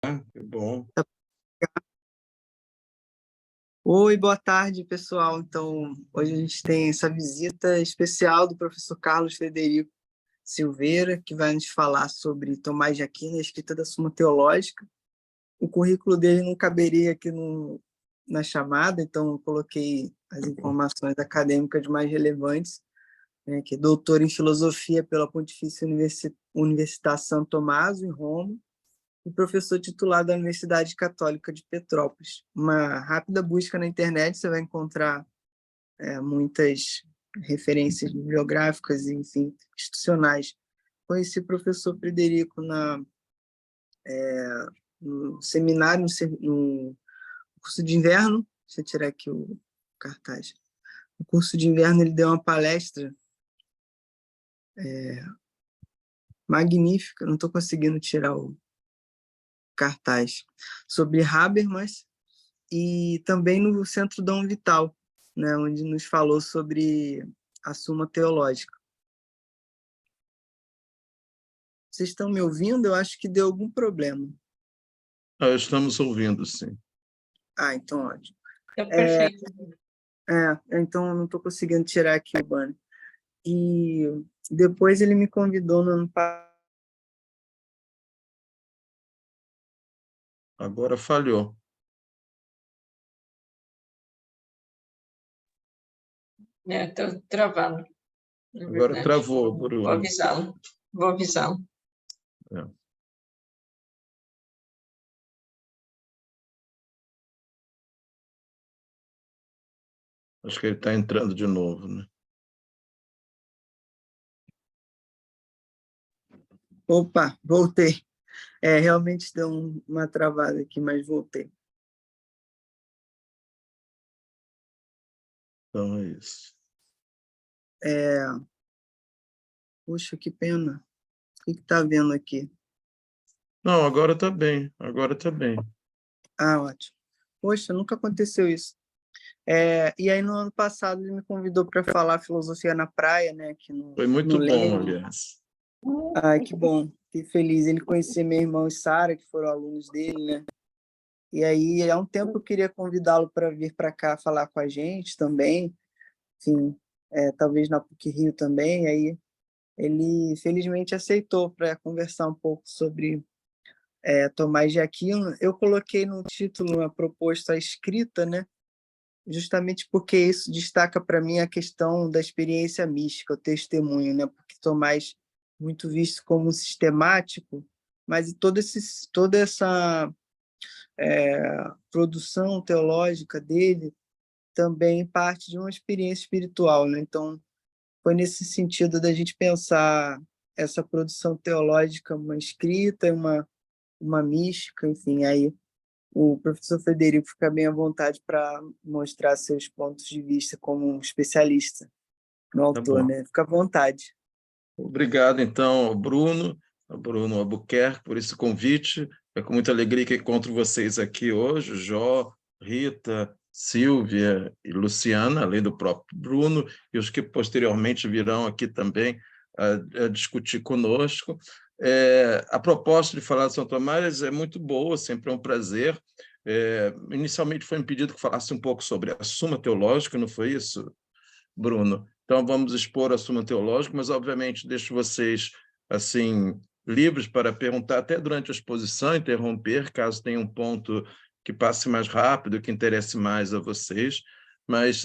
Que bom. Oi, boa tarde, pessoal. Então, hoje a gente tem essa visita especial do professor Carlos Frederico Silveira, que vai nos falar sobre Tomás de Aquino, a escrita da Suma Teológica. O currículo dele não caberia aqui na chamada, então eu coloquei as informações acadêmicas mais relevantes, né, que é doutor em filosofia pela Pontifícia Universidade Santo Tommaso, em Roma, e professor titular da Universidade Católica de Petrópolis. Uma rápida busca na internet, você vai encontrar muitas referências bibliográficas e, enfim, institucionais. Conheci o professor Frederico no seminário, no curso de inverno. Deixa eu tirar aqui o cartaz. No curso de inverno, ele deu uma palestra magnífica, não estou conseguindo tirar o cartaz, sobre Habermas, e também no Centro Dom Vital, né, onde nos falou sobre a Suma Teológica. Vocês estão me ouvindo? Eu acho que deu algum problema. Estamos ouvindo, sim. Então ótimo. Perfeito. Então eu não estou conseguindo tirar aqui o banner. E depois ele me convidou no ano passado. Agora falhou. Estou travando. Agora travou, Bruno. Vou avisá-lo. Acho que ele está entrando de novo, né? Opa, voltei. Realmente deu uma travada aqui, mas voltei. Então é isso. Puxa, que pena. O que está vendo aqui? Não, agora está bem. Agora está bem. Ótimo. Poxa, nunca aconteceu isso. E aí, no ano passado, ele me convidou para falar filosofia na praia, né? Aqui Foi muito no bom, Leme. aliás. Ai, que bom. Fiquei feliz. Ele conhecia meu irmão e Sara, que foram alunos dele, né? E aí, há um tempo eu queria convidá-lo para vir para cá falar com a gente também. Enfim, talvez na PUC-Rio também. Aí, ele felizmente aceitou para conversar um pouco sobre Tomás de Aquino. Eu coloquei no título uma proposta escrita, né? Justamente porque isso destaca para mim a questão da experiência mística, o testemunho, né? Porque Tomás, muito visto como sistemático, mas toda essa produção teológica dele também parte de uma experiência espiritual, né? Então, foi nesse sentido da gente pensar essa produção teológica, uma escrita, uma mística, enfim, aí o professor Frederico fica bem à vontade para mostrar seus pontos de vista como um especialista no autor, né? Fica à vontade. Obrigado, então, ao Bruno Albuquerque, por esse convite. É com muita alegria que encontro vocês aqui hoje, Jó, Rita, Silvia e Luciana, além do próprio Bruno, e os que posteriormente virão aqui também a discutir conosco. A proposta de falar de São Tomás é muito boa, sempre é um prazer. Inicialmente foi me pedido que falasse um pouco sobre a Suma Teológica, não foi isso, Bruno? Então, vamos expor a Suma Teológica, mas, obviamente, deixo vocês assim livres para perguntar até durante a exposição, interromper, caso tenha um ponto que passe mais rápido, que interesse mais a vocês. Mas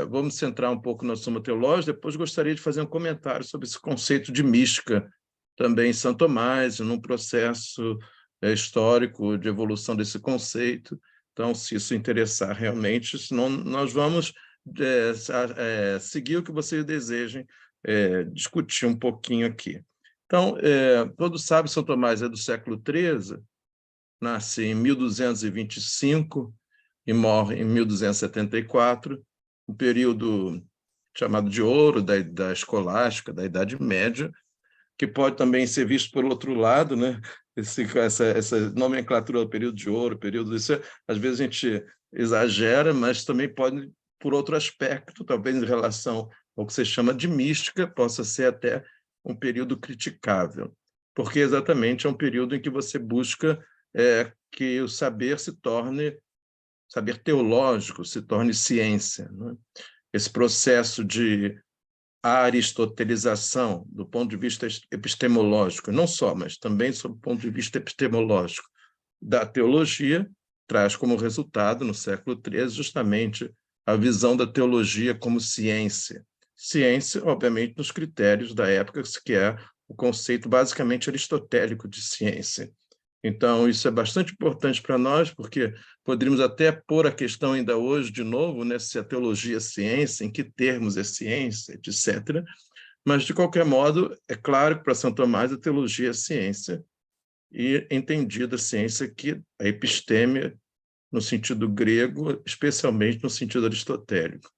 vamos centrar um pouco na Suma Teológica. Depois gostaria de fazer um comentário sobre esse conceito de mística, também em São Tomás, num processo histórico de evolução desse conceito. Então, se isso interessar realmente, senão nós vamos seguir o que vocês desejem discutir um pouquinho aqui. Então, todos sabem, São Tomás é do século XIII, nasce em 1225 e morre em 1274, um período chamado de ouro da escolástica, da Idade Média, que pode também ser visto por outro lado, né? Essa nomenclatura do período de ouro, período isso, às vezes a gente exagera, mas também pode, por outro aspecto, talvez em relação ao que você chama de mística, possa ser até um período criticável, porque exatamente é um período em que você busca que o saber saber teológico se torne ciência, né? Esse processo de aristotelização do ponto de vista epistemológico, não só, mas também sob o ponto de vista epistemológico da teologia, traz como resultado, no século XIII, justamente a visão da teologia como ciência. Ciência, obviamente, nos critérios da época, que é o conceito basicamente aristotélico de ciência. Então, isso é bastante importante para nós, porque poderíamos até pôr a questão ainda hoje, de novo, né, se a teologia é ciência, em que termos é ciência, etc. Mas, de qualquer modo, é claro que para São Tomás a teologia é ciência, e entendida a ciência que a episteme, no sentido grego, especialmente no sentido aristotélico.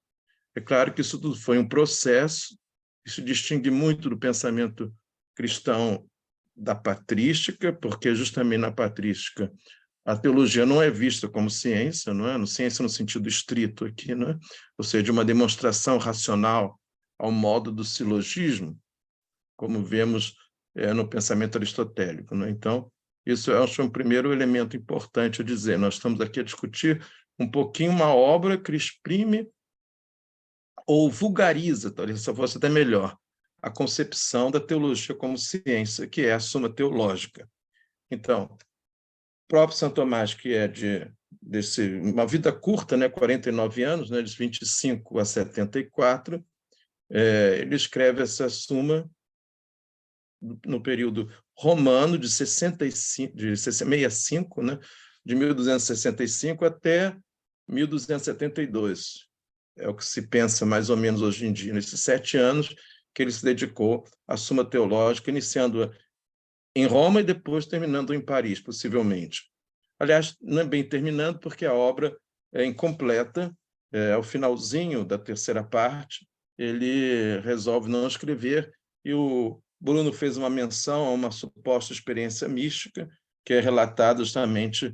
É claro que isso tudo foi um processo, isso distingue muito do pensamento cristão da patrística, porque justamente na patrística a teologia não é vista como ciência, não é? Ciência no sentido estrito aqui, não é? Ou seja, de uma demonstração racional ao modo do silogismo, como vemos no pensamento aristotélico, não é? Então, isso eu acho um primeiro elemento importante a dizer. Nós estamos aqui a discutir um pouquinho uma obra que exprime ou vulgariza, talvez essa fosse até melhor, a concepção da teologia como ciência, que é a Suma Teológica. Então, o próprio São Tomás, que é uma vida curta, né, 49 anos, né, de 25 a 74, ele escreve essa Suma no período romano de 65, né, de 1265 até 1272. É o que se pensa mais ou menos hoje em dia, nesses 7 anos que ele se dedicou à Suma Teológica, iniciando em Roma e depois terminando em Paris, possivelmente. Aliás, não é bem terminando, porque a obra é incompleta. Ao finalzinho da terceira parte, ele resolve não escrever, e o Bruno fez uma menção a uma suposta experiência mística, que é relatada justamente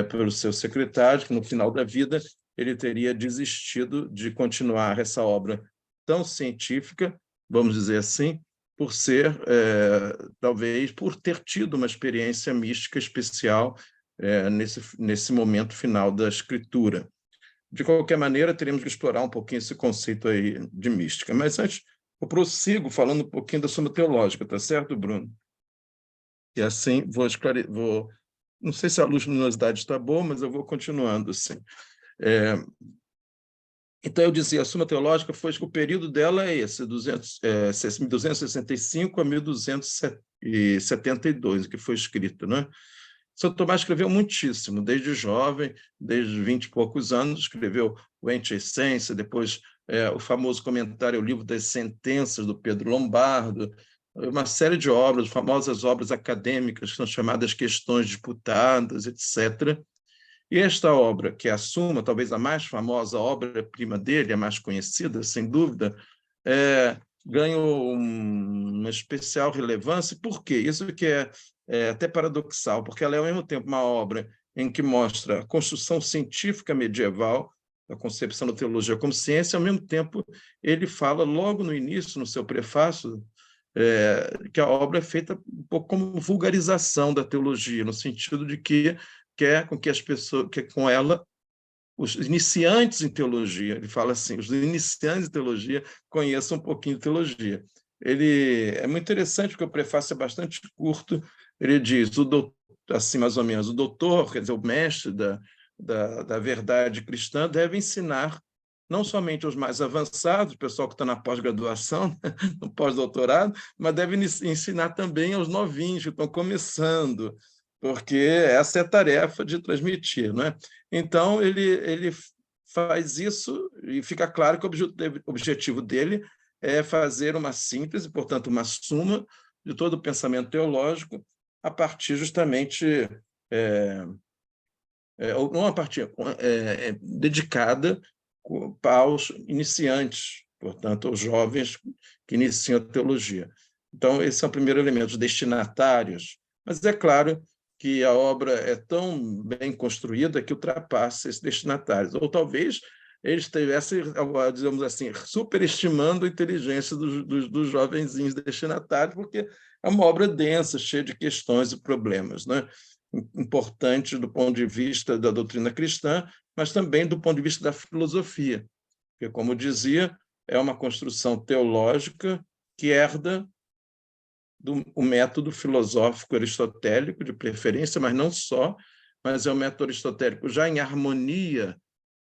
pelo seu secretário, que no final da vida ele teria desistido de continuar essa obra tão científica, vamos dizer assim, por ser, talvez, por ter tido uma experiência mística especial nesse momento final da escritura. De qualquer maneira, teremos que explorar um pouquinho esse conceito aí de mística. Mas antes, eu prossigo falando um pouquinho da Suma Teológica, tá certo, Bruno? E assim não sei se a luminosidade está boa, mas eu vou continuando assim. Então, eu dizia, a Suma Teológica o período dela é esse, 1265 a 1272, que foi escrito, né? São Tomás escreveu muitíssimo, desde jovem, desde 20 e poucos anos, escreveu o Ente e Essência, depois o famoso comentário, o livro das sentenças, do Pedro Lombardo, uma série de obras, famosas obras acadêmicas, que são chamadas questões disputadas, etc. E esta obra, que é a Suma, talvez a mais famosa obra-prima dele, a mais conhecida, sem dúvida, ganhou uma especial relevância. Por quê? Isso que é até paradoxal, porque ela é, ao mesmo tempo, uma obra em que mostra a construção científica medieval, a concepção da teologia como ciência, ao mesmo tempo, ele fala logo no início, no seu prefácio, que a obra é feita um pouco como vulgarização da teologia, no sentido de que quer com que as pessoas, que com ela, os iniciantes em teologia, ele fala assim, os iniciantes em teologia conheçam um pouquinho de teologia. Ele é muito interessante, porque o prefácio é bastante curto. Ele diz, assim mais ou menos, o doutor, quer dizer, o mestre da verdade cristã, deve ensinar não somente aos mais avançados, o pessoal que está na pós-graduação, no pós-doutorado, mas deve ensinar também aos novinhos que estão começando, porque essa é a tarefa de transmitir, não é? Então, ele faz isso e fica claro que o objetivo dele é fazer uma síntese, portanto, uma suma de todo o pensamento teológico a partir justamente, não a partir, dedicada aos iniciantes, portanto, aos jovens que iniciam a teologia. Então, esse é o primeiro elemento, os destinatários. Mas é claro que a obra é tão bem construída que ultrapassa esses destinatários. Ou talvez eles estivessem, digamos assim, superestimando a inteligência dos jovenzinhos destinatários, porque é uma obra densa, cheia de questões e problemas, né? importante do ponto de vista da doutrina cristã, mas também do ponto de vista da filosofia, porque, como dizia, é uma construção teológica que herda o método filosófico aristotélico, de preferência, mas não só, mas é um método aristotélico já em harmonia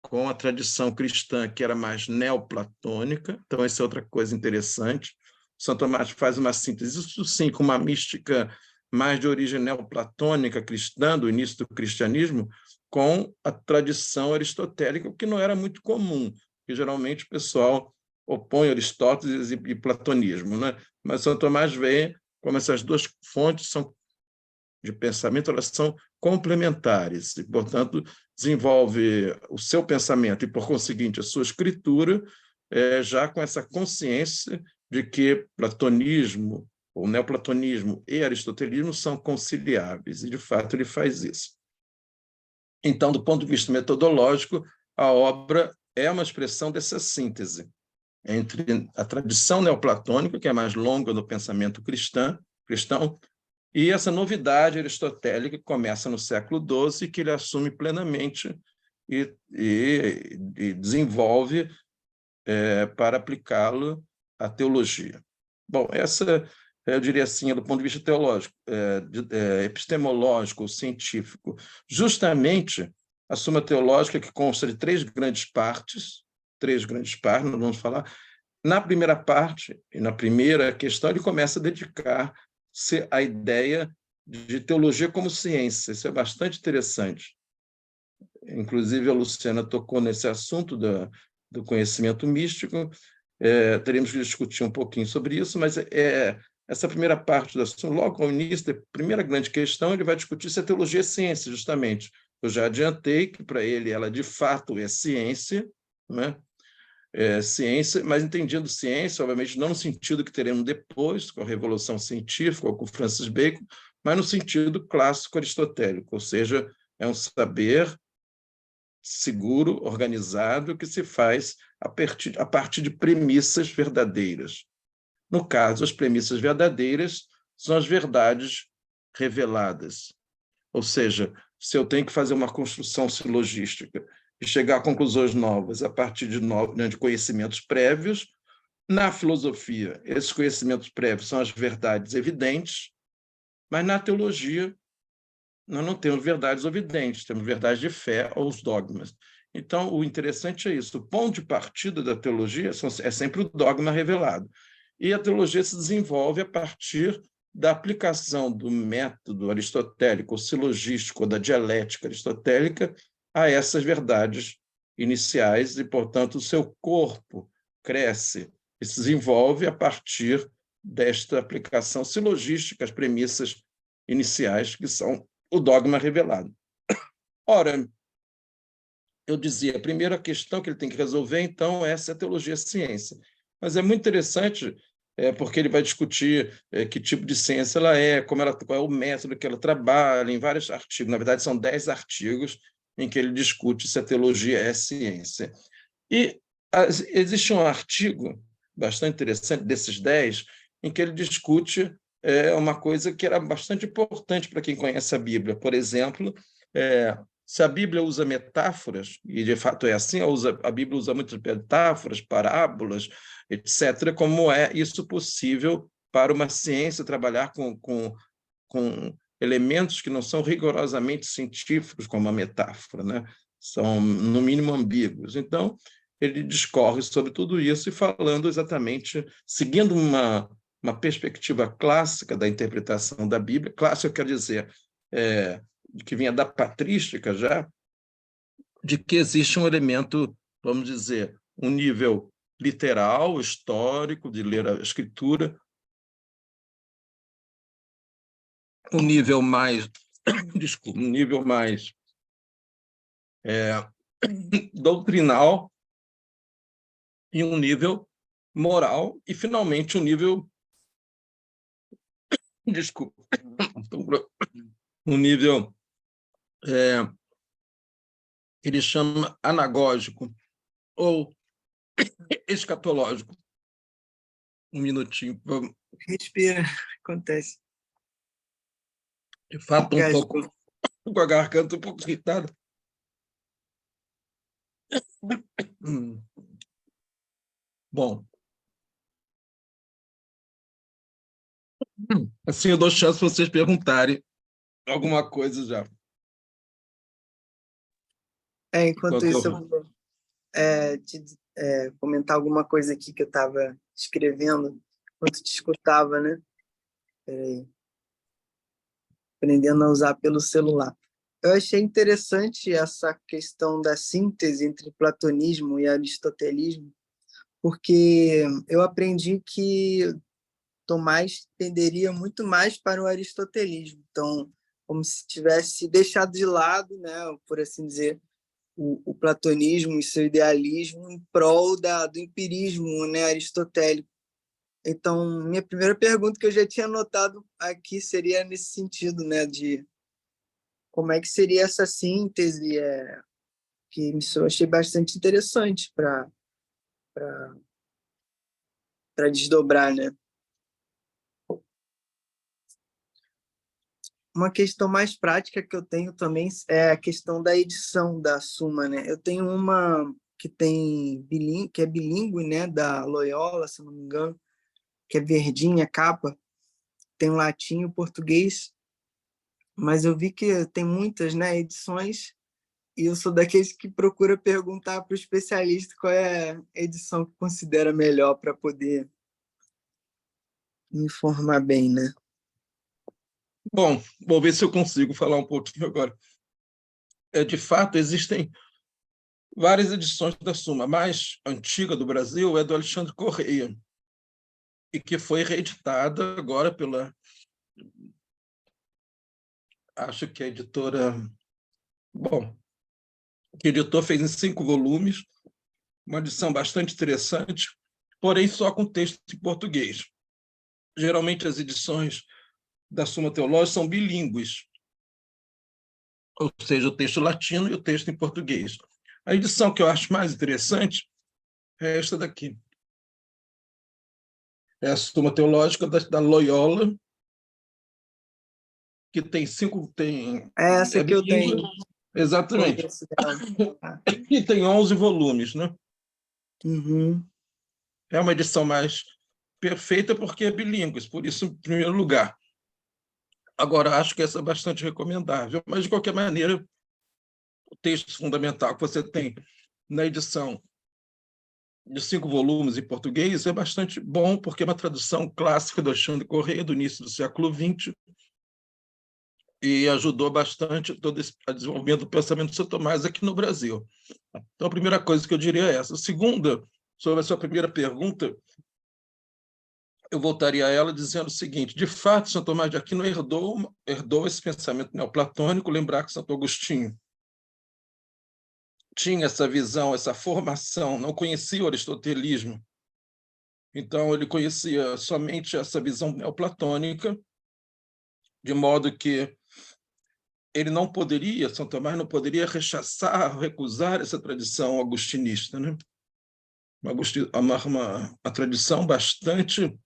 com a tradição cristã, que era mais neoplatônica. Então, essa é outra coisa interessante. São Tomás faz uma síntese, isso sim, com uma mística mais de origem neoplatônica cristã, do início do cristianismo, com a tradição aristotélica, o que não era muito comum, porque geralmente o pessoal opõe Aristóteles e platonismo, né? Mas São Tomás vê como essas duas fontes são de pensamento, elas são complementares e, portanto, desenvolve o seu pensamento e, por conseguinte, a sua escritura, já com essa consciência de que platonismo, ou neoplatonismo e aristotelismo são conciliáveis, e, de fato, ele faz isso. Então, do ponto de vista metodológico, a obra é uma expressão dessa síntese entre a tradição neoplatônica, que é mais longa no pensamento cristão, e essa novidade aristotélica que começa no século XII, que ele assume plenamente e desenvolve para aplicá-lo à teologia. Bom, essa, eu diria assim, do ponto de vista teológico, epistemológico, científico, justamente a Suma Teológica, que consta de três grandes partes, nós vamos falar. Na primeira parte, e na primeira questão, ele começa a dedicar-se à ideia de teologia como ciência. Isso é bastante interessante. Inclusive, a Luciana tocou nesse assunto do conhecimento místico. Teremos que discutir um pouquinho sobre isso, mas essa primeira parte do assunto, logo ao início, da primeira grande questão, ele vai discutir se a teologia é ciência, justamente. Eu já adiantei que, para ele, ela de fato é ciência, né? Ciência, mas entendendo ciência, obviamente, não no sentido que teremos depois, com a Revolução Científica, ou com Francis Bacon, mas no sentido clássico aristotélico, ou seja, é um saber seguro, organizado, que se faz a partir de premissas verdadeiras. No caso, as premissas verdadeiras são as verdades reveladas. Ou seja, se eu tenho que fazer uma construção silogística e chegar a conclusões novas a partir de conhecimentos prévios, na filosofia, esses conhecimentos prévios são as verdades evidentes, mas na teologia nós não temos verdades evidentes, temos verdades de fé ou os dogmas. Então, o interessante é isso. O ponto de partida da teologia é sempre o dogma revelado. E a teologia se desenvolve a partir da aplicação do método aristotélico, ou silogístico, ou da dialética aristotélica, a essas verdades iniciais, e, portanto, o seu corpo cresce e se desenvolve a partir desta aplicação silogística, as premissas iniciais, que são o dogma revelado. Ora, eu dizia, a primeira questão que ele tem que resolver, então, é se a teologia é ciência. Mas é muito interessante, porque ele vai discutir que tipo de ciência ela é, qual é o método que ela trabalha, em vários artigos. Na verdade, são 10 artigos em que ele discute se a teologia é ciência. E existe um artigo bastante interessante, desses 10, em que ele discute uma coisa que era bastante importante para quem conhece a Bíblia. Por exemplo, se a Bíblia usa metáforas, e de fato é assim, a Bíblia usa muitas metáforas, parábolas, etc., como é isso possível para uma ciência trabalhar com elementos que não são rigorosamente científicos, como a metáfora, né? São, no mínimo, ambíguos. Então, ele discorre sobre tudo isso e falando exatamente, seguindo uma perspectiva clássica da interpretação da Bíblia. Clássica quer dizer que vinha da patrística já, de que existe um elemento, vamos dizer, um nível literal, histórico, de ler a Escritura, um nível mais, desculpa, um nível mais doutrinal e um nível moral e, finalmente, um nível, desculpa, um nível que ele chama anagógico ou escatológico. Um minutinho. Respira, acontece. De fato, um pouco com a garganta um pouco irritada. Bom, assim eu dou chance para vocês perguntarem alguma coisa já. Enquanto isso, eu vou comentar alguma coisa aqui que eu estava escrevendo enquanto te escutava, né? Peraí. Aprendendo a usar pelo celular. Eu achei interessante essa questão da síntese entre platonismo e aristotelismo, porque eu aprendi que Tomás tenderia muito mais para o aristotelismo. Então, como se tivesse deixado de lado, né, por assim dizer, o platonismo e seu idealismo em prol do empirismo, né, aristotélico. Então, minha primeira pergunta que eu já tinha anotado aqui seria nesse sentido, né, de como é que seria essa síntese, que eu achei bastante interessante para desdobrar, né? Uma questão mais prática que eu tenho também é a questão da edição da Suma, né? Eu tenho uma que que é bilíngue, né, da Loyola, se não me engano, que é verdinha a capa, tem o latim e o português, mas eu vi que tem muitas, né, edições, e eu sou daqueles que procura perguntar para o especialista qual é a edição que considera melhor para poder me informar bem, né? Bom, vou ver se eu consigo falar um pouquinho agora. De fato, existem várias edições da Suma. A mais antiga do Brasil é do Alexandre Correia, e que foi reeditada agora pela, acho que a editora, bom, que o editor fez em 5 volumes, uma edição bastante interessante, porém só com texto em português. Geralmente as edições da Suma Teológica são bilíngues, ou seja, o texto latino e o texto em português. A edição que eu acho mais interessante é esta daqui. É a Suma Teológica da Loyola, que tem 5... É essa que eu bilíngue, tenho. exatamente. Conheço dela. E tem 11 volumes, né? Uhum. É uma edição mais perfeita porque é bilíngue, por isso, em primeiro lugar. Agora, acho que essa é bastante recomendável, mas, de qualquer maneira, o texto fundamental que você tem na edição de 5 volumes em português é bastante bom, porque é uma tradução clássica do Alexandre Correia, do início do século XX, e ajudou bastante todo esse desenvolvimento do pensamento de São Tomás aqui no Brasil. Então, a primeira coisa que eu diria é essa. A segunda, sobre a sua primeira pergunta, eu voltaria a ela dizendo o seguinte: de fato, São Tomás de Aquino herdou esse pensamento neoplatônico. Lembrar que Santo Agostinho tinha essa visão, essa formação, não conhecia o aristotelismo, então ele conhecia somente essa visão neoplatônica, de modo que ele não poderia, São Tomás não poderia rechaçar, recusar essa tradição agostinista, né? Uma tradição bastante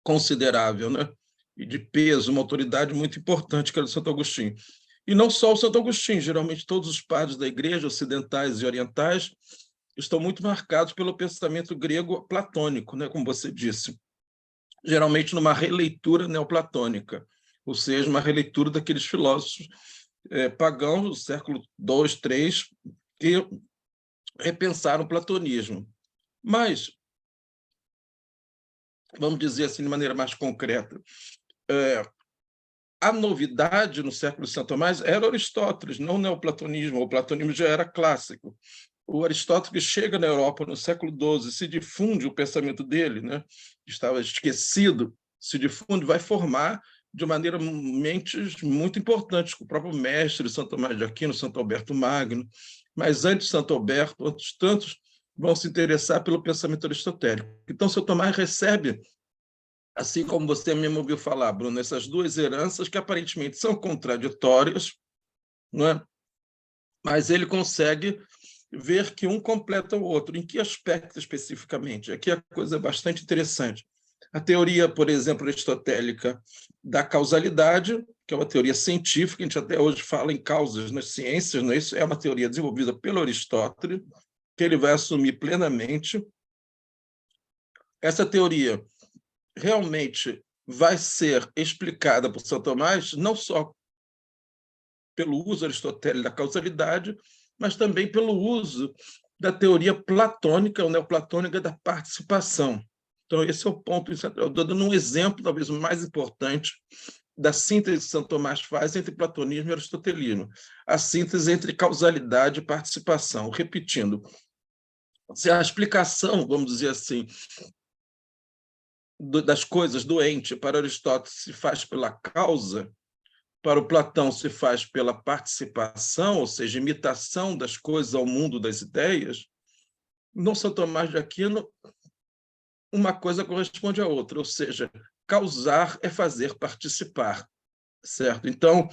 considerável, né? E de peso, uma autoridade muito importante, que era o Santo Agostinho. E não só o Santo Agostinho, geralmente todos os padres da igreja, ocidentais e orientais, estão muito marcados pelo pensamento grego platônico, né? Como você disse, geralmente numa releitura neoplatônica, ou seja, uma releitura daqueles filósofos pagãos do século II, III, que repensaram o platonismo. Mas, vamos dizer assim de maneira mais concreta, a novidade no século de São Tomás era Aristóteles, não o neoplatonismo. O platonismo já era clássico. O Aristóteles chega na Europa no século XII, se difunde o pensamento dele, né? Estava esquecido, se difunde, vai formar de maneira mentes muito importantes, com o próprio mestre Santo Tomás de Aquino, Santo Alberto Magno, mas antes de Santo Alberto, outros tantos vão se interessar pelo pensamento aristotélico. Então, Santo Tomás recebe, assim como você mesmo ouviu falar, Bruno, essas duas heranças que aparentemente são contraditórias, não é? Mas ele consegue ver que um completa o outro. Em que aspecto especificamente? Aqui a coisa é bastante interessante. A teoria, por exemplo, aristotélica da causalidade, que é uma teoria científica, a gente até hoje fala em causas nas ciências, né? Isso é uma teoria desenvolvida pelo Aristóteles, que ele vai assumir plenamente. Essa teoria realmente vai ser explicada por São Tomás, não só pelo uso aristotélico da causalidade, mas também pelo uso da teoria platônica, ou neoplatônica, da participação. Então, esse é o ponto central. Estou dando um exemplo, talvez o mais importante, da síntese que São Tomás faz entre platonismo e aristotelismo. A síntese entre causalidade e participação. Repetindo, se a explicação, vamos dizer assim, das coisas do ente para Aristóteles se faz pela causa, para o Platão se faz pela participação, ou seja, imitação das coisas ao mundo das ideias, no São Tomás de Aquino, uma coisa corresponde à outra, ou seja, causar é fazer participar, certo? Então,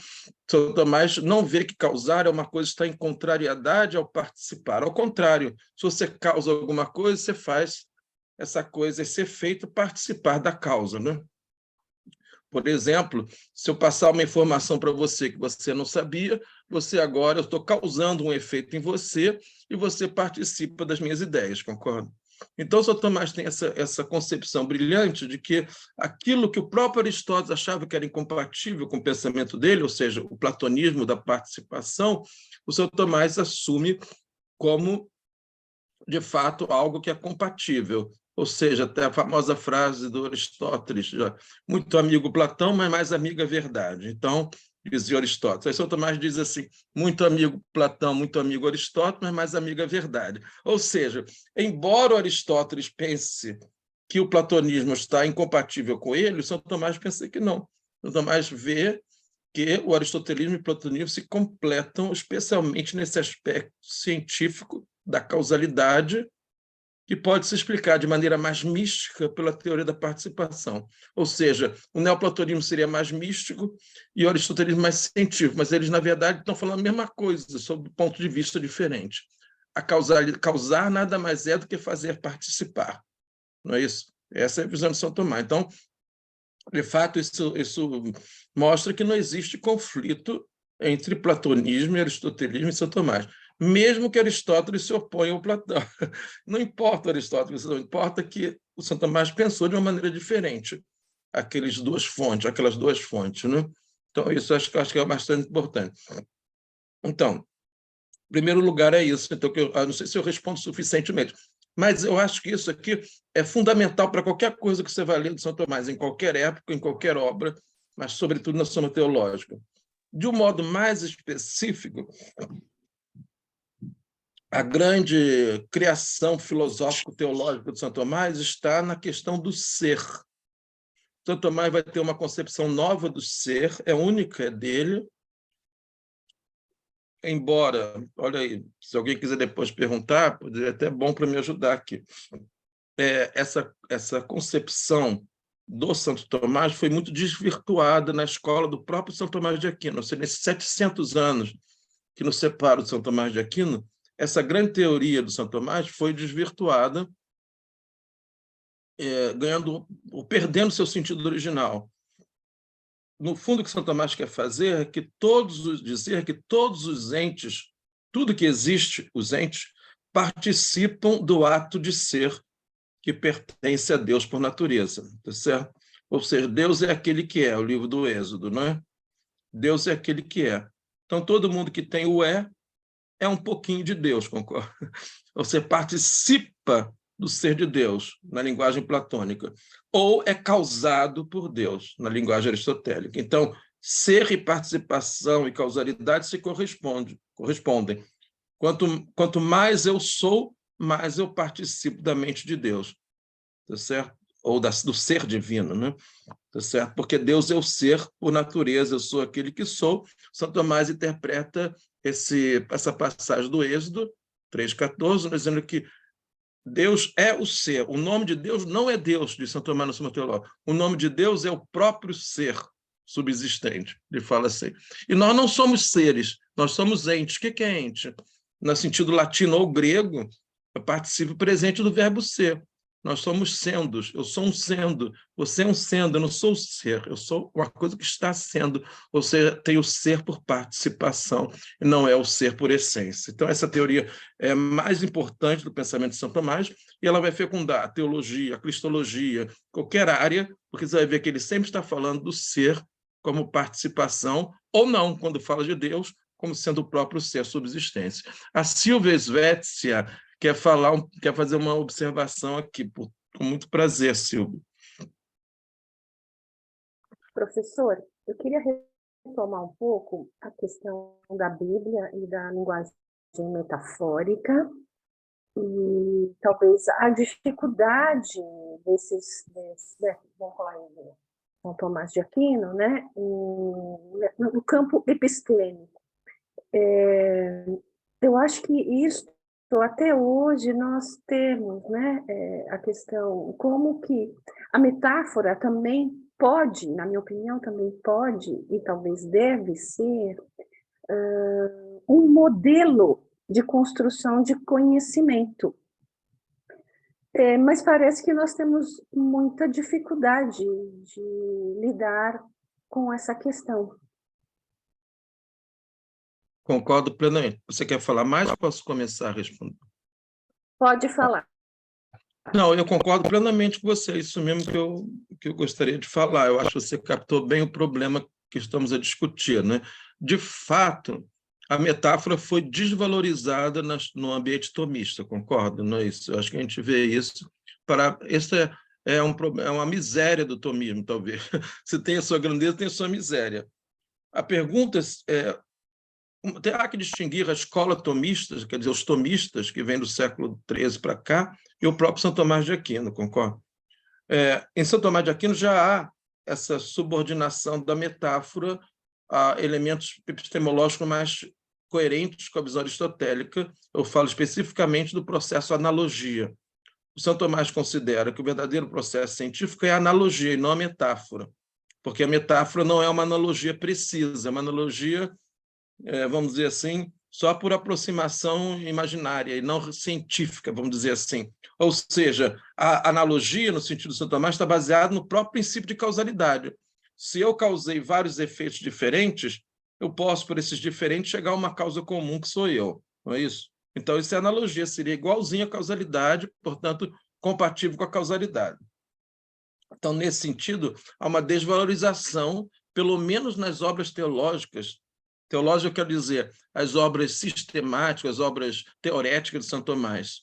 São Tomás não vê que causar é uma coisa que está em contrariedade ao participar. Ao contrário, se você causa alguma coisa, você faz essa coisa, esse efeito, participar da causa, né? Por exemplo, se eu passar uma informação para você que você não sabia, você agora, eu estou causando um efeito em você e você participa das minhas ideias, concorda? Então, São Tomás tem essa concepção brilhante de que aquilo que o próprio Aristóteles achava que era incompatível com o pensamento dele, ou seja, o platonismo da participação, o São Tomás assume como, de fato, algo que é compatível. Ou seja, até a famosa frase do Aristóteles, já, muito amigo Platão, mas mais amiga verdade. Então, dizia Aristóteles. Aí São Tomás diz assim, muito amigo Platão, muito amigo Aristóteles, mas mais amiga verdade. Ou seja, embora o Aristóteles pense que o platonismo está incompatível com ele, o São Tomás pensa que não. São Tomás vê que o aristotelismo e o platonismo se completam, especialmente nesse aspecto científico da causalidade, que pode se explicar de maneira mais mística pela teoria da participação. Ou seja, o neoplatonismo seria mais místico e o aristotelismo mais científico, mas eles, na verdade, estão falando a mesma coisa, sob ponto de vista diferente. Causar nada mais é do que fazer participar. Não é isso? Essa é a visão de São Tomás. Então, de fato, isso mostra que não existe conflito entre platonismo e aristotelismo e São Tomás, mesmo que Aristóteles se oponha ao Platão. Não importa Aristóteles, não importa que o São Tomás pensou de uma maneira diferente aquelas duas fontes, né? Então, isso acho que é bastante importante. Então, em primeiro lugar é isso. Então, eu não sei se eu respondo suficientemente, mas eu acho que isso aqui é fundamental para qualquer coisa que você vai ler de São Tomás, em qualquer época, em qualquer obra, mas, sobretudo, na Soma Teológica. De um modo mais específico, a grande criação filosófico-teológica de São Tomás está na questão do ser. São Tomás vai ter uma concepção nova do ser, é única, é dele, embora, olha aí, se alguém quiser depois perguntar, é até bom para me ajudar aqui. Essa concepção do Santo Tomás foi muito desvirtuada na escola do próprio São Tomás de Aquino. Ou seja, nesses 700 anos que nos separam de São Tomás de Aquino, essa grande teoria do São Tomás foi desvirtuada, ganhando ou perdendo seu sentido original. No fundo, o que São Tomás quer fazer é dizer que todos os entes, tudo que existe, os entes, participam do ato de ser que pertence a Deus por natureza, tá certo? Ou seja, Deus é aquele que é, o livro do Êxodo, não é? Deus é aquele que é. Então, todo mundo que tem o é um pouquinho de Deus, concorda? Você participa do ser de Deus, na linguagem platônica, ou é causado por Deus, na linguagem aristotélica. Então, ser e participação e causalidade se correspondem. Quanto mais eu sou, mais eu participo da mente de Deus, tá certo? Ou do ser divino, né? Tá certo? Porque Deus é o ser por natureza, eu sou aquele que sou. São Tomás interpreta essa passagem do Êxodo 3,14, dizendo que Deus é o ser. O nome de Deus não é Deus, diz São Tomás no Suma Teológica. O nome de Deus é o próprio ser subsistente. Ele fala assim. E nós não somos seres, nós somos entes. O que é ente? No sentido latino ou grego, é participio presente do verbo ser. Nós somos sendos, eu sou um sendo, você é um sendo, eu não sou o ser, eu sou uma coisa que está sendo, ou seja, tem o ser por participação, e não é o ser por essência. Então, essa teoria é mais importante do pensamento de São Tomás, e ela vai fecundar a teologia, a cristologia, qualquer área, porque você vai ver que ele sempre está falando do ser como participação, ou não, quando fala de Deus, como sendo o próprio ser, a subsistência. A Silvia Svezia quer fazer uma observação aqui, com muito prazer, Silvia. Professor, eu queria retomar um pouco a questão da Bíblia e da linguagem metafórica, e talvez a dificuldade vamos falar em São Tomás de Aquino, né, no campo epistêmico. Eu acho que isso, até hoje, nós temos, né, a questão, como que a metáfora também pode, na minha opinião, também pode, e talvez deve ser, um modelo de construção de conhecimento. Mas parece que nós temos muita dificuldade de lidar com essa questão. Concordo plenamente. Você quer falar mais ou posso começar a responder? Pode falar. Não, eu concordo plenamente com você, isso mesmo que eu gostaria de falar. Eu acho que você captou bem o problema que estamos a discutir, né? De fato, a metáfora foi desvalorizada no ambiente tomista, concorda? Não é isso? Eu acho que a gente vê isso. Isso é uma miséria do tomismo, talvez. Se tem a sua grandeza, tem a sua miséria. A pergunta é, há que distinguir a escola tomista, quer dizer, os tomistas, que vêm do século XIII para cá, e o próprio São Tomás de Aquino, concorda? Em São Tomás de Aquino já há essa subordinação da metáfora a elementos epistemológicos mais coerentes com a visão aristotélica. Eu falo especificamente do processo analogia. O São Tomás considera que o verdadeiro processo científico é a analogia e não a metáfora, porque a metáfora não é uma analogia precisa, é uma analogia, vamos dizer assim, só por aproximação imaginária e não científica, vamos dizer assim. Ou seja, a analogia, no sentido de São Tomás, está baseada no próprio princípio de causalidade. Se eu causei vários efeitos diferentes, eu posso, por esses diferentes, chegar a uma causa comum, que sou eu, não é isso? Então, isso é analogia, seria igualzinho à causalidade, portanto, compatível com a causalidade. Então, nesse sentido, há uma desvalorização, pelo menos nas obras teológicas. Teológica, eu quero dizer, as obras sistemáticas, as obras teoréticas de São Tomás.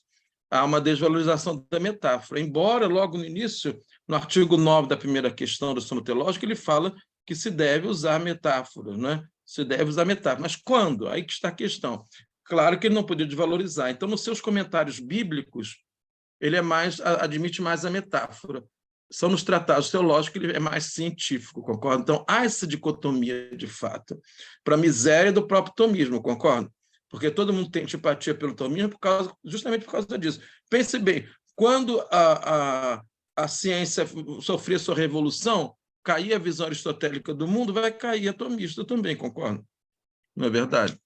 Há uma desvalorização da metáfora. Embora, logo no início, no artigo 9 da primeira questão do Soma Teológico, ele fala que se deve usar metáfora, né? Se deve usar metáfora. Mas quando? Aí que está a questão. Claro que ele não podia desvalorizar. Então, nos seus comentários bíblicos, ele admite mais a metáfora. São nos tratados teológicos que ele é mais científico, concorda? Então, há essa dicotomia, de fato, para a miséria do próprio tomismo, concorda? Porque todo mundo tem antipatia pelo tomismo justamente por causa disso. Pense bem, quando a ciência sofria sua revolução, caía a visão aristotélica do mundo, vai cair a tomista também, concorda? Não é verdade?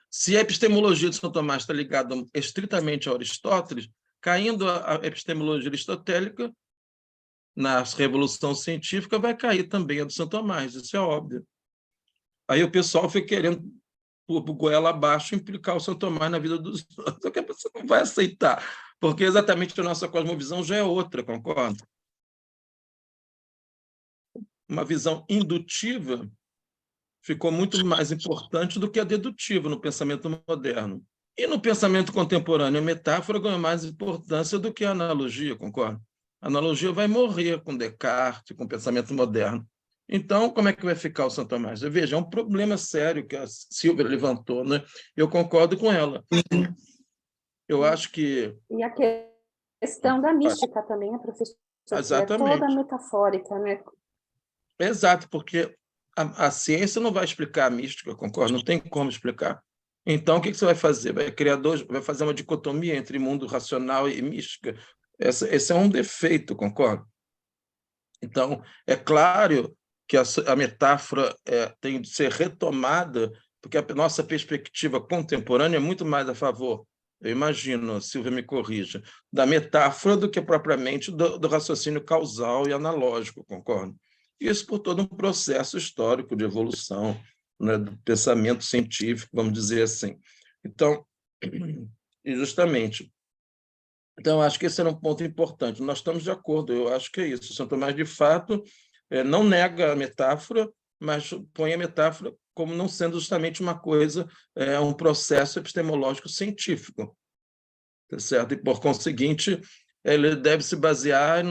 Se a epistemologia de São Tomás está ligada estritamente a Aristóteles, caindo a epistemologia aristotélica, na revolução científica, vai cair também a do São Tomás, isso é óbvio. Aí o pessoal foi querendo, por goela abaixo, implicar o São Tomás na vida dos outros, só que a pessoa não vai aceitar, porque exatamente a nossa cosmovisão já é outra, concorda? Uma visão indutiva ficou muito mais importante do que a dedutiva no pensamento moderno. E no pensamento contemporâneo, a metáfora ganha mais importância do que a analogia, concorda? A analogia vai morrer com Descartes, com o pensamento moderno. Então, como é que vai ficar o São Tomás? Veja, é um problema sério que a Silvia levantou, né? Eu concordo com ela. Eu acho que... E a questão da mística também, a professora, exatamente. É toda metafórica, né? Exato, porque a ciência não vai explicar a mística, concorda? Não tem como explicar. Então, o que você vai fazer? Vai fazer uma dicotomia entre mundo racional e mística? Esse é um defeito, concorda? Então, é claro que a metáfora tem de ser retomada, porque a nossa perspectiva contemporânea é muito mais a favor eu imagino, Silvia me corrija, da metáfora do que propriamente do raciocínio causal e analógico, concordo? Isso por todo um processo histórico de evolução, né, do pensamento científico, vamos dizer assim. Então, e justamente, então, acho que esse era um ponto importante. Nós estamos de acordo, eu acho que é isso. São Tomás, de fato, não nega a metáfora, mas põe a metáfora como não sendo justamente uma coisa, um processo epistemológico científico, tá certo? E, por conseguinte, ele deve se basear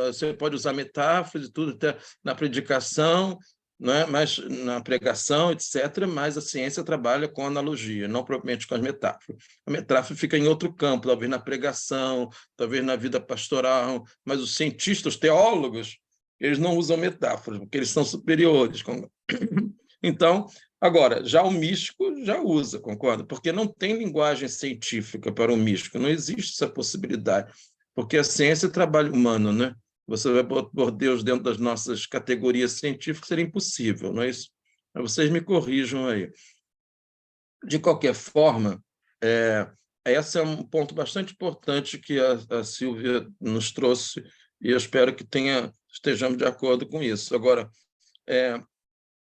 você pode usar metáforas e tudo, até na predicação, né? Mas na pregação, etc., mas a ciência trabalha com analogia, não propriamente com as metáforas. A metáfora fica em outro campo, talvez na pregação, talvez na vida pastoral, mas os cientistas, os teólogos, eles não usam metáforas, porque eles são superiores. Então, agora, já o místico já usa, concorda? Porque não tem linguagem científica para o místico, não existe essa possibilidade, porque a ciência é trabalho humano, né? Você vai pôr Deus dentro das nossas categorias científicas, seria impossível, não é isso? Mas vocês me corrijam aí. De qualquer forma, esse é um ponto bastante importante que a Silvia nos trouxe, e eu espero que estejamos de acordo com isso. Agora,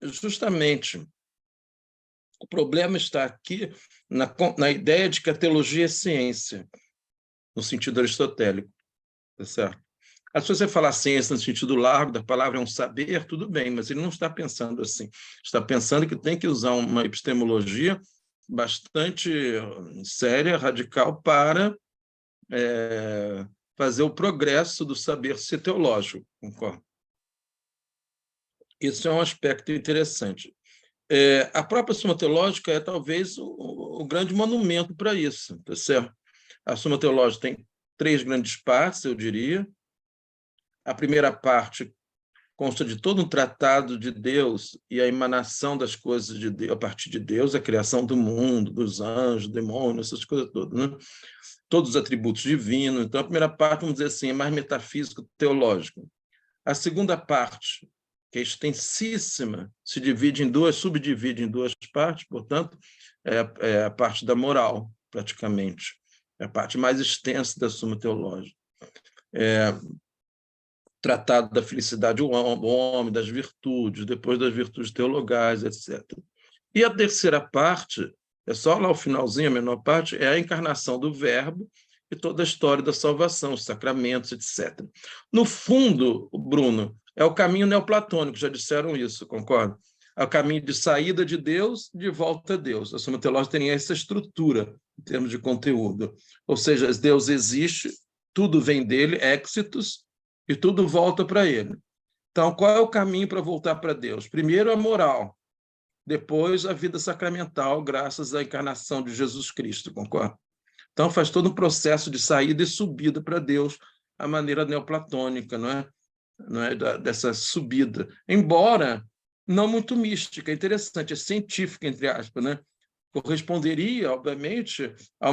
justamente, o problema está aqui na ideia de que a teologia é ciência, no sentido aristotélico, tá certo? Se você falar ciência no sentido largo da palavra, é um saber, tudo bem, mas ele não está pensando assim. Está pensando que tem que usar uma epistemologia bastante séria, radical, para fazer o progresso do saber ser teológico, concordo? Isso é um aspecto interessante. A própria Suma Teológica é talvez o grande monumento para isso, tá certo? A Suma Teológica tem 3 grandes partes, eu diria. A primeira parte consta de todo um tratado de Deus e a emanação das coisas de Deus, a partir de Deus, a criação do mundo, dos anjos, demônios, essas coisas todas, né? Todos os atributos divinos. Então, a primeira parte, vamos dizer assim, é mais metafísico-teológica. A segunda parte, que é extensíssima, subdivide em 2 partes, portanto, é a parte da moral, praticamente. É a parte mais extensa da Suma Teológica. Tratado da felicidade do homem, das virtudes, depois das virtudes teologais, etc. E a terceira parte, é só lá o finalzinho, a menor parte, é a encarnação do Verbo e toda a história da salvação, os sacramentos, etc. No fundo, Bruno, é o caminho neoplatônico, já disseram isso, concorda? É o caminho de saída de Deus, de volta a Deus. A Suma Teológica tem essa estrutura, em termos de conteúdo. Ou seja, Deus existe, tudo vem dele, exitus, e tudo volta para ele. Então, qual é o caminho para voltar para Deus? Primeiro, a moral. Depois, a vida sacramental, graças à encarnação de Jesus Cristo, concorda? Então, faz todo um processo de saída e subida para Deus, a maneira neoplatônica, não é? Dessa subida. Embora não muito mística, é interessante, é científica, entre aspas, né? Corresponderia, obviamente, a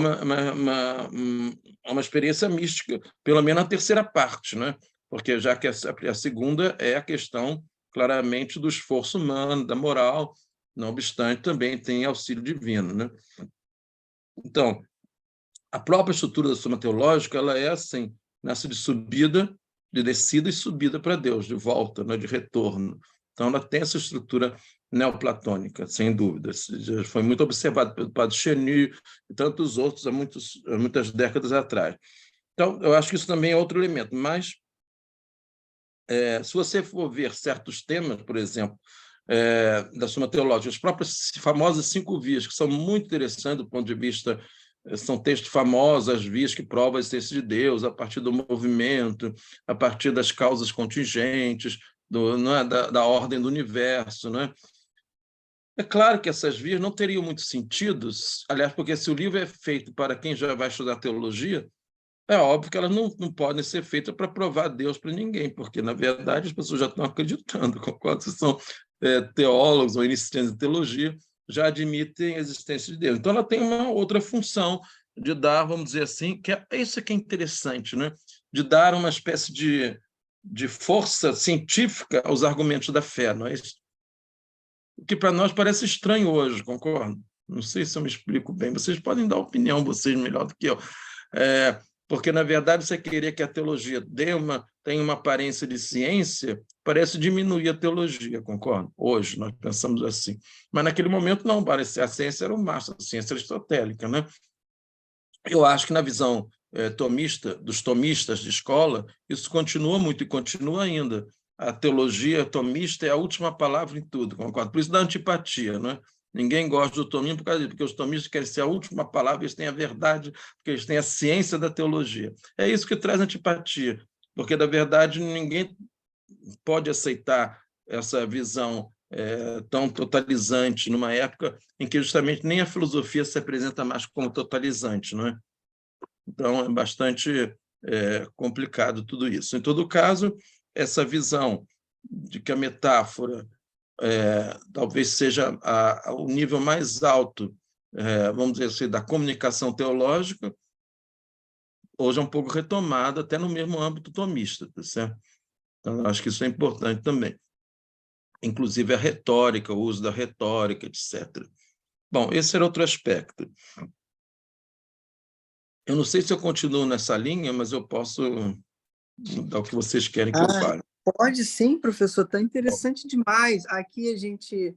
uma experiência mística, pelo menos a terceira parte, né? Porque já que a segunda é a questão, claramente, do esforço humano, da moral, não obstante, também tem auxílio divino, né? Então, a própria estrutura da Suma Teológica, ela é assim, nessa de subida, de descida e subida para Deus, de volta, né? De retorno. Então, ela tem essa estrutura neoplatônica, sem dúvida. Já foi muito observado pelo padre Chenu e tantos outros há muitas décadas atrás. Então, eu acho que isso também é outro elemento, mas se você for ver certos temas, por exemplo, da Suma Teológica, as próprias famosas 5 vias, que são muito interessantes do ponto de vista, são textos famosos, as vias que provam a existência de Deus, a partir do movimento, a partir das causas contingentes, da ordem do universo, né? É claro que essas vias não teriam muito sentido, aliás, porque se o livro é feito para quem já vai estudar teologia, é óbvio que elas não podem ser feitas para provar Deus para ninguém, porque, na verdade, as pessoas já estão acreditando, quando são teólogos ou iniciantes de teologia, já admitem a existência de Deus. Então, ela tem uma outra função de dar, vamos dizer assim, que é isso que é interessante, né? De dar uma espécie de força científica aos argumentos da fé, não é isso? O que para nós parece estranho hoje, concordo? Não sei se eu me explico bem. Vocês podem dar opinião, vocês melhor do que eu. Porque, na verdade, você querer que a teologia tenha uma aparência de ciência, parece diminuir a teologia, concorda? Hoje, nós pensamos assim. Mas, naquele momento, não. Parecia, a ciência era o máximo, a ciência aristotélica, né? Eu acho que, na visão tomista, dos tomistas de escola, isso continua muito e continua ainda. A teologia tomista é a última palavra em tudo, concorda? Por isso dá antipatia, né? Ninguém gosta do tomismo por causa disso, porque os tomistas querem ser a última palavra, eles têm a verdade, porque eles têm a ciência da teologia. É isso que traz antipatia, porque, na verdade, ninguém pode aceitar essa visão tão totalizante numa época em que justamente nem a filosofia se apresenta mais como totalizante, não é? Então, é bastante complicado tudo isso. Em todo caso, essa visão de que a metáfora talvez seja o nível mais alto, vamos dizer assim, da comunicação teológica, hoje é um pouco retomada, até no mesmo âmbito tomista, tá certo? Então, acho que isso é importante também. Inclusive a retórica, o uso da retórica, etc. Bom, esse era outro aspecto. Eu não sei se eu continuo nessa linha, mas eu posso mudar o que vocês querem que eu fale. Pode sim, professor, está interessante demais. Aqui a gente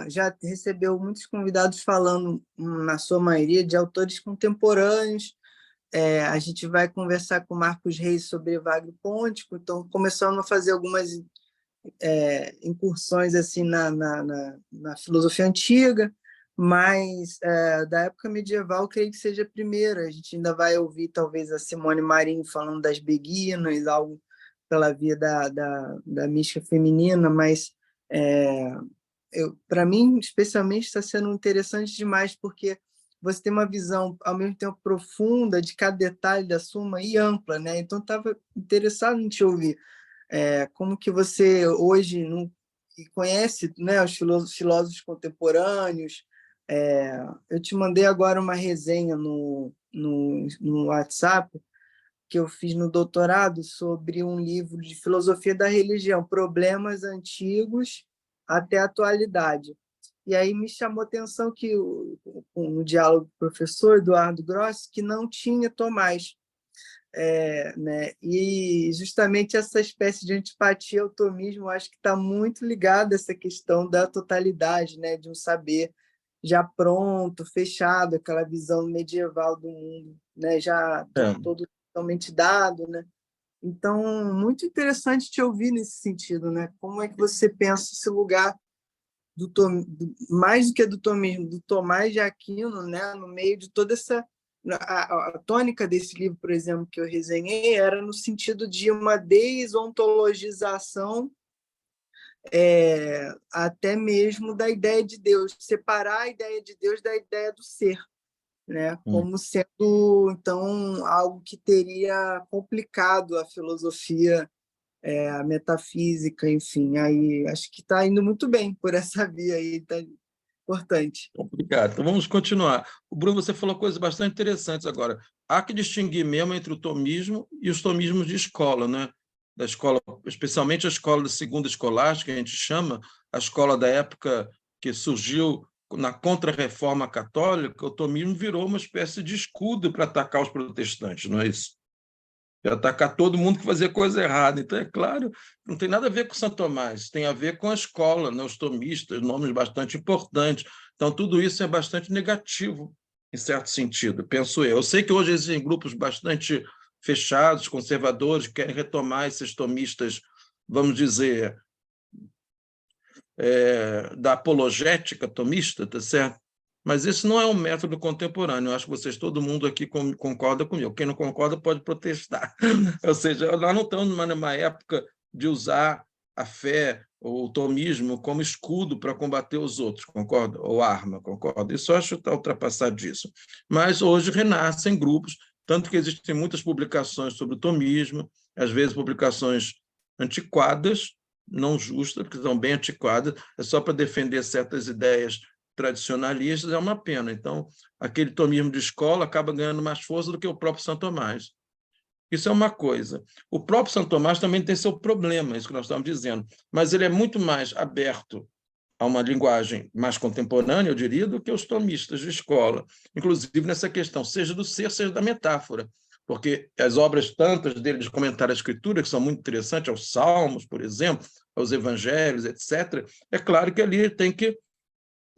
já recebeu muitos convidados falando, na sua maioria, de autores contemporâneos. A gente vai conversar com Marcos Reis sobre Evagrio Póntico, então começando a fazer algumas incursões assim na filosofia antiga, mas da época medieval, creio que seja a primeira. A gente ainda vai ouvir, talvez, a Simone Marinho falando das beguinas, algo pela via da mística feminina, mas para mim, especialmente, está sendo interessante demais, porque você tem uma visão, ao mesmo tempo, profunda de cada detalhe da Suma e ampla, né? Então, estava interessado em te ouvir. Como que você hoje conhece, né, os filósofos contemporâneos? Eu te mandei agora uma resenha no WhatsApp que eu fiz no doutorado sobre um livro de filosofia da religião, Problemas Antigos até a Atualidade. E aí me chamou a atenção que, no diálogo com o professor Eduardo Grossi, que não tinha Tomás. Né? E justamente essa espécie de antipatia ao tomismo, acho que está muito ligada a essa questão da totalidade, né? De um saber já pronto, fechado, aquela visão medieval do mundo, né? Já todo totalmente dado, né? Então, muito interessante te ouvir nesse sentido, né? Como é que você pensa esse lugar mais do que do tomismo, do Tomás de Aquino, né? No meio de toda essa a tônica desse livro, por exemplo, que eu resenhei, era no sentido de uma desontologização até mesmo da ideia de Deus, separar a ideia de Deus da ideia do ser, né? Como sendo, então, algo que teria complicado a filosofia, a metafísica, enfim. Aí acho que está indo muito bem por essa via aí, está importante. Obrigado. Então, vamos continuar. O Bruno, você falou coisas bastante interessantes agora. Há que distinguir mesmo entre o tomismo e os tomismos de escola, né? Da escola, especialmente a escola da segunda escolástica, que a gente chama, a escola da época que surgiu na Contra-Reforma Católica. O tomismo virou uma espécie de escudo para atacar os protestantes, não é isso? Para atacar todo mundo que fazia coisa errada. Então, é claro, não tem nada a ver com São Tomás, tem a ver com a escola, né? Os tomistas, nomes bastante importantes. Então, tudo isso é bastante negativo, em certo sentido, penso eu. Eu sei que hoje existem grupos bastante fechados, conservadores, que querem retomar esses tomistas, vamos dizer, da apologética tomista, tá certo? Mas isso não é um método contemporâneo. Eu acho que vocês, todo mundo aqui concorda comigo. Quem não concorda pode protestar. Ou seja, nós não estamos numa época de usar a fé ou o tomismo como escudo para combater os outros, concorda? Ou arma, concorda? Isso eu acho que está ultrapassadíssimo. Mas hoje renascem grupos, tanto que existem muitas publicações sobre o tomismo, às vezes publicações antiquadas, não justas, porque são bem antiquadas, é só para defender certas ideias tradicionalistas, é uma pena. Então, aquele tomismo de escola acaba ganhando mais força do que o próprio São Tomás. Isso é uma coisa. O próprio São Tomás também tem seu problema, isso que nós estamos dizendo, mas ele é muito mais aberto a uma linguagem mais contemporânea, eu diria, do que os tomistas de escola, inclusive nessa questão, seja do ser, seja da metáfora, porque as obras tantas dele de comentar a Escritura, que são muito interessantes, aos Salmos, por exemplo, aos Evangelhos, etc., é claro que ali ele tem que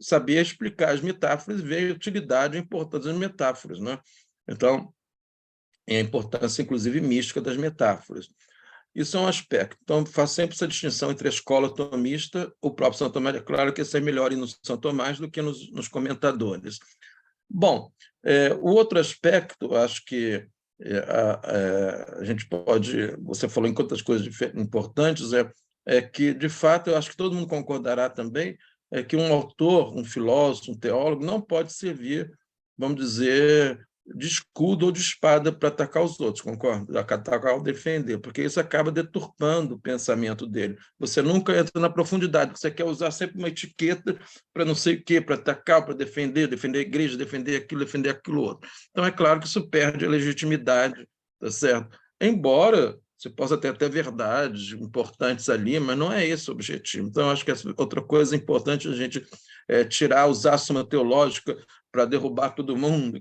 saber explicar as metáforas e ver a utilidade e a importância das metáforas, né? Então, a importância, inclusive, mística das metáforas. Isso é um aspecto. Então, faço sempre essa distinção entre a escola tomista, o próprio São Tomás, é claro que isso é melhor ir no São Tomás do que nos comentadores. Bom, o outro aspecto, acho que a gente pode, você falou em outras coisas importantes, é que, de fato, eu acho que todo mundo concordará também, é que um autor, um filósofo, um teólogo, não pode servir, vamos dizer, de escudo ou de espada para atacar os outros, concorda? Atacar ou defender, porque isso acaba deturpando o pensamento dele. Você nunca entra na profundidade, você quer usar sempre uma etiqueta para não sei o quê, para atacar, para defender a igreja, defender aquilo outro. Então, é claro que isso perde a legitimidade, tá certo? Embora você possa ter até verdades importantes ali, mas não é esse o objetivo. Então, acho que outra coisa importante a gente tirar, usar a Suma Teológica para derrubar todo mundo,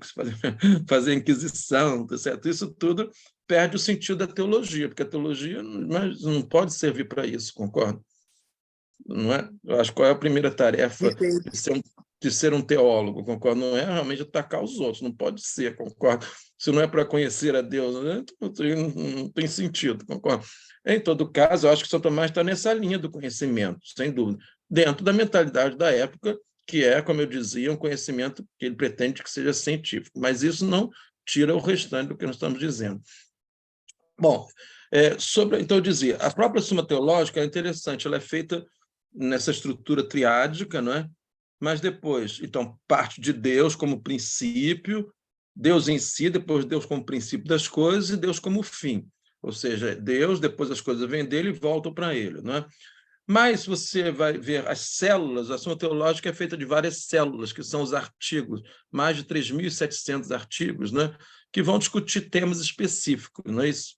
fazer a Inquisição, tá certo? Isso tudo perde o sentido da teologia, porque a teologia não pode servir para isso, concorda? Não é? Eu acho que qual é a primeira tarefa de ser um teólogo, concorda? Não é realmente atacar os outros, não pode ser, concorda? Se não é para conhecer a Deus, né? Não tem sentido, concorda? Em todo caso, eu acho que São Tomás está nessa linha do conhecimento, sem dúvida, dentro da mentalidade da época, que é, como eu dizia, um conhecimento que ele pretende que seja científico, mas isso não tira o restante do que nós estamos dizendo. Bom, então eu dizia, a própria Suma Teológica é interessante, ela é feita nessa estrutura triádica, não é? Mas depois, então, parte de Deus como princípio, Deus em si, depois Deus como princípio das coisas e Deus como fim. Ou seja, Deus, depois as coisas vêm dele e voltam para ele, não é? Mas você vai ver as células, a Suma Teológica é feita de várias células, que são os artigos, mais de 3.700 artigos, né, que vão discutir temas específicos, não é isso?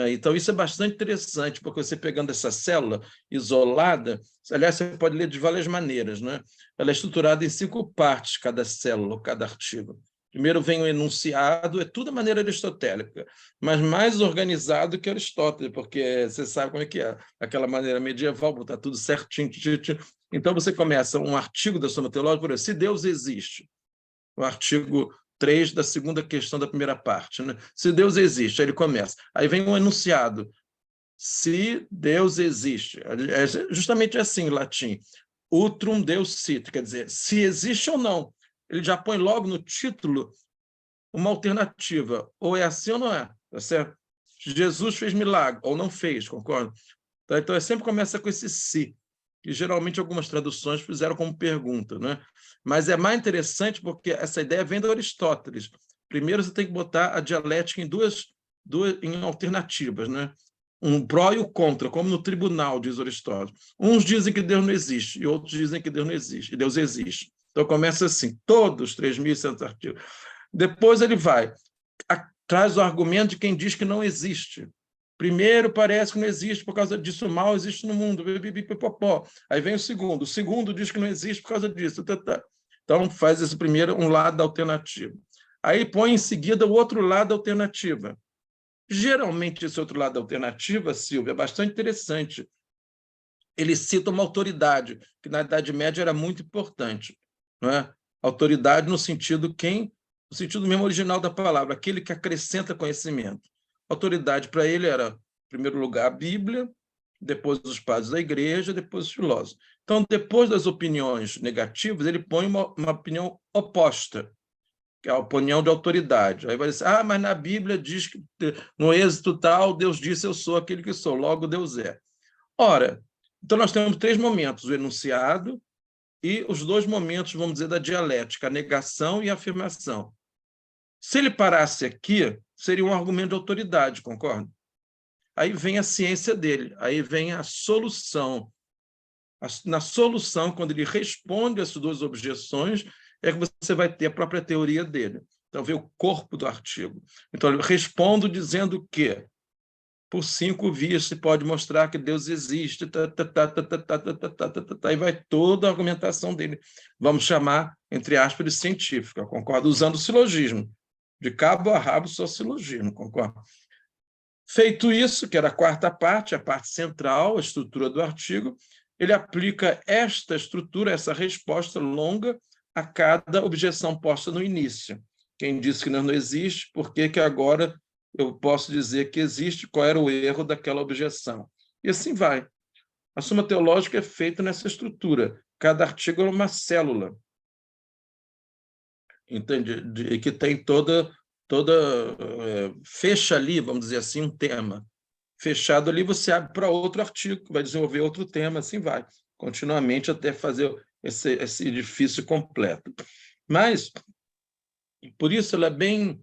Então, isso é bastante interessante, porque você pegando essa célula isolada, aliás, você pode ler de várias maneiras, né? Ela é estruturada em 5 partes, cada célula, cada artigo. Primeiro vem o enunciado, é tudo a maneira aristotélica, mas mais organizado que Aristóteles, porque você sabe como é que é, aquela maneira medieval, botar tudo certinho. Então, você começa um artigo da Suma Teológica, por exemplo, se Deus existe, o artigo 3 da segunda questão da primeira parte, né? Se Deus existe, aí ele começa. Aí vem um enunciado, se Deus existe. É justamente assim em latim, utrum Deus sit, quer dizer, se existe ou não. Ele já põe logo no título uma alternativa, ou é assim ou não é, tá certo? Jesus fez milagre, ou não fez, concorda? Então, sempre começa com esse se, que geralmente algumas traduções fizeram como pergunta, né? Mas é mais interessante porque essa ideia vem do Aristóteles. Primeiro, você tem que botar a dialética em duas em alternativas, né? Um pró e o contra, como no tribunal, diz Aristóteles. Uns dizem que Deus não existe, e outros dizem que Deus não existe, e Deus existe. Então, começa assim, todos 3.100 artigos. Depois ele traz o argumento de quem diz que não existe. Primeiro parece que não existe por causa disso, o mal existe no mundo. Aí vem o segundo diz que não existe por causa disso. Então, faz esse primeiro um lado da alternativa. Aí põe em seguida o outro lado da alternativa. Geralmente, esse outro lado da alternativa, Silvia, é bastante interessante. Ele cita uma autoridade, que na Idade Média era muito importante. Não é? Autoridade no sentido mesmo original da palavra, aquele que acrescenta conhecimento. Autoridade para ele era, em primeiro lugar, a Bíblia, depois os padres da igreja, depois os filósofos. Então, depois das opiniões negativas, ele põe uma opinião oposta, que é a opinião de autoridade. Aí vai dizer, mas na Bíblia diz que no êxito tal, Deus disse, eu sou aquele que sou, logo Deus é. Ora, então nós temos 3 momentos, o enunciado e os 2 momentos, vamos dizer, da dialética, a negação e a afirmação. Se ele parasse aqui, seria um argumento de autoridade, concorda? Aí vem a ciência dele, aí vem a solução. Na solução, quando ele responde essas 2 objeções, é que você vai ter a própria teoria dele. Então, vem o corpo do artigo. Então, eu respondo dizendo que por 5 vias se pode mostrar que Deus existe, e vai toda a argumentação dele. Vamos chamar, entre aspas, de científica, concordo? Usando o silogismo. De cabo a rabo, só silogismo, concordo? Feito isso, que era a 4ª parte, a parte central, a estrutura do artigo, ele aplica esta estrutura, essa resposta longa, a cada objeção posta no início. Quem disse que não existe, por que agora eu posso dizer que existe, qual era o erro daquela objeção? E assim vai. A Suma Teológica é feita nessa estrutura. Cada artigo é uma célula, entende? Que tem toda fecha ali, vamos dizer assim, um tema. Fechado ali, você abre para outro artigo, vai desenvolver outro tema, assim vai, continuamente até fazer esse edifício completo. Mas, por isso, ela é bem...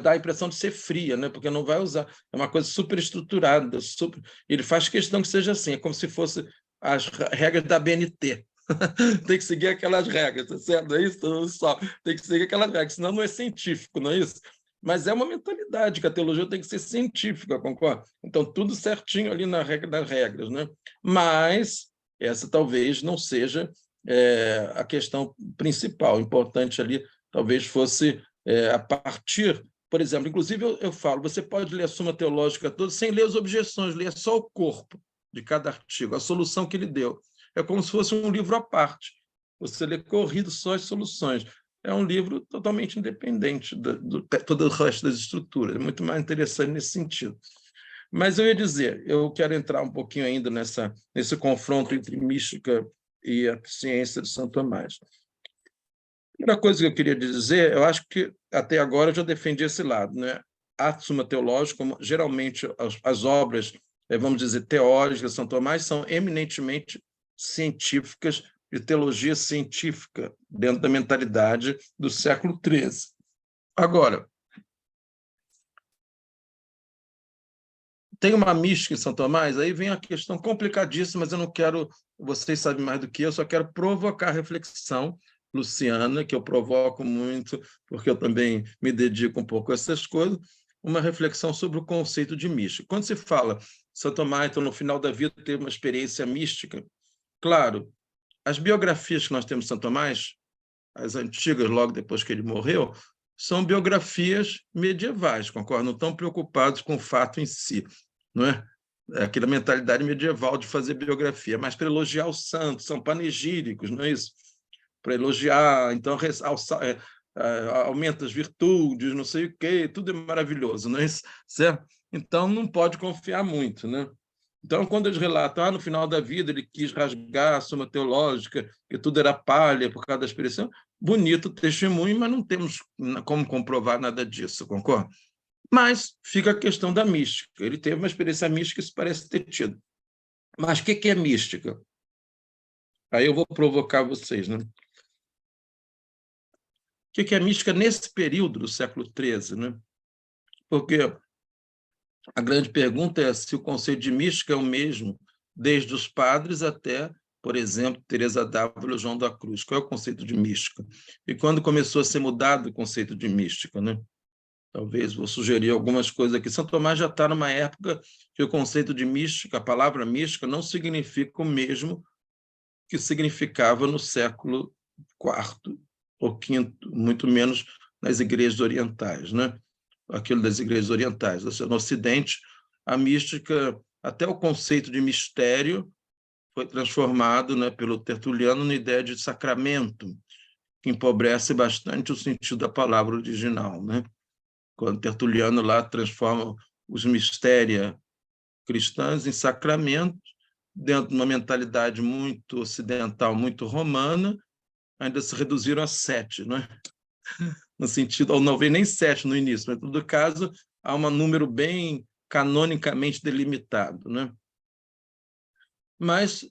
dá a impressão de ser fria, né? Porque não vai usar. É uma coisa super estruturada. Ele faz questão que seja assim, é como se fosse as regras da BNT. Tem que seguir aquelas regras, tá certo? Não é isso? Só. Tem que seguir aquelas regras, senão não é científico, não é isso? Mas é uma mentalidade que a teologia tem que ser científica, concorda? Então, tudo certinho ali na regra das regras, né? Mas essa talvez não seja a questão principal. O importante ali talvez fosse a partir, por exemplo, inclusive eu falo, você pode ler a Suma Teológica toda sem ler as objeções, ler só o corpo de cada artigo, a solução que ele deu. É como se fosse um livro à parte. Você lê corrido só as soluções. É um livro totalmente independente de todo o resto das estruturas. É muito mais interessante nesse sentido. Mas eu ia dizer, eu quero entrar um pouquinho ainda nesse confronto entre mística e a ciência de São Tomás. A primeira coisa que eu queria dizer, eu acho que até agora eu já defendi esse lado, né? A Suma Teológica, como geralmente as obras, vamos dizer, teóricas de São Tomás, são eminentemente científicas, de teologia científica, dentro da mentalidade do século XIII. Agora, tem uma mística em São Tomás, aí vem a questão complicadíssima, mas eu não quero, vocês sabem mais do que eu, só quero provocar reflexão, Luciana, que eu provoco muito, porque eu também me dedico um pouco a essas coisas, uma reflexão sobre o conceito de mística. Quando se fala São Tomás, então, no final da vida, teve uma experiência mística, claro, as biografias que nós temos de São Tomás, as antigas, logo depois que ele morreu, são biografias medievais, concordo? Não estão preocupados com o fato em si, não é? É aquela mentalidade medieval de fazer biografia, mas para elogiar os santos, são panegíricos, não é isso? Para elogiar, então aumenta as virtudes, não sei o quê, tudo é maravilhoso, não é isso? Certo? Então não pode confiar muito, né? Então, quando eles relatam, no final da vida ele quis rasgar a Suma Teológica, que tudo era palha por causa da experiência, bonito testemunho, mas não temos como comprovar nada disso, concorda? Mas fica a questão da mística. Ele teve uma experiência mística, isso parece ter tido. Mas o que é mística? Aí eu vou provocar vocês, né? O que é mística nesse período do século XIII, né? Porque a grande pergunta é se o conceito de mística é o mesmo desde os padres até, por exemplo, Teresa d'Ávila e João da Cruz. Qual é o conceito de mística? E quando começou a ser mudado o conceito de mística, né? Talvez vou sugerir algumas coisas aqui. São Tomás já está numa época que o conceito de mística, a palavra mística, não significa o mesmo que significava no século IV ou V, muito menos nas igrejas orientais, né? Aquilo das igrejas orientais. No Ocidente, a mística, até o conceito de mistério, foi transformado, né, pelo Tertuliano na ideia de sacramento, que empobrece bastante o sentido da palavra original, né? Quando Tertuliano lá transforma os mistérios cristãos em sacramentos, dentro de uma mentalidade muito ocidental, muito romana, ainda se reduziram a 7, né? No sentido, ou não vem nem 7 no início, mas, em todo caso, há um número bem canonicamente delimitado, né? Mas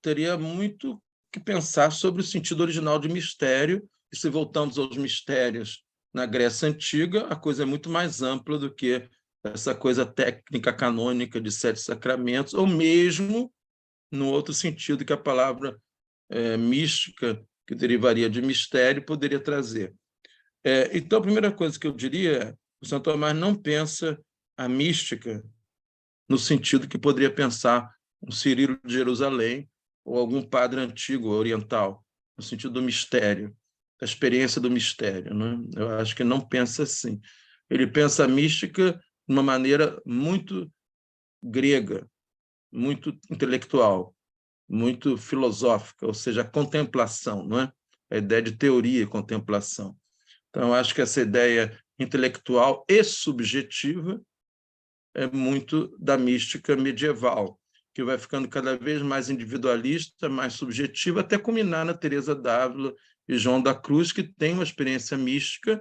teria muito que pensar sobre o sentido original de mistério, e se voltamos aos mistérios na Grécia Antiga, a coisa é muito mais ampla do que essa coisa técnica canônica de 7 sacramentos, ou mesmo no outro sentido que a palavra mística, que derivaria de mistério, poderia trazer. Então, a primeira coisa que eu diria é: o São Tomás não pensa a mística no sentido que poderia pensar um Cirilo de Jerusalém ou algum padre antigo oriental, no sentido do mistério, da experiência do mistério, né? Eu acho que não pensa assim. Ele pensa a mística de uma maneira muito grega, muito intelectual, muito filosófica, ou seja, a contemplação, não é? A ideia de teoria e contemplação. Então, eu acho que essa ideia intelectual e subjetiva é muito da mística medieval, que vai ficando cada vez mais individualista, mais subjetiva, até culminar na Teresa d'Ávila e João da Cruz, que tem uma experiência mística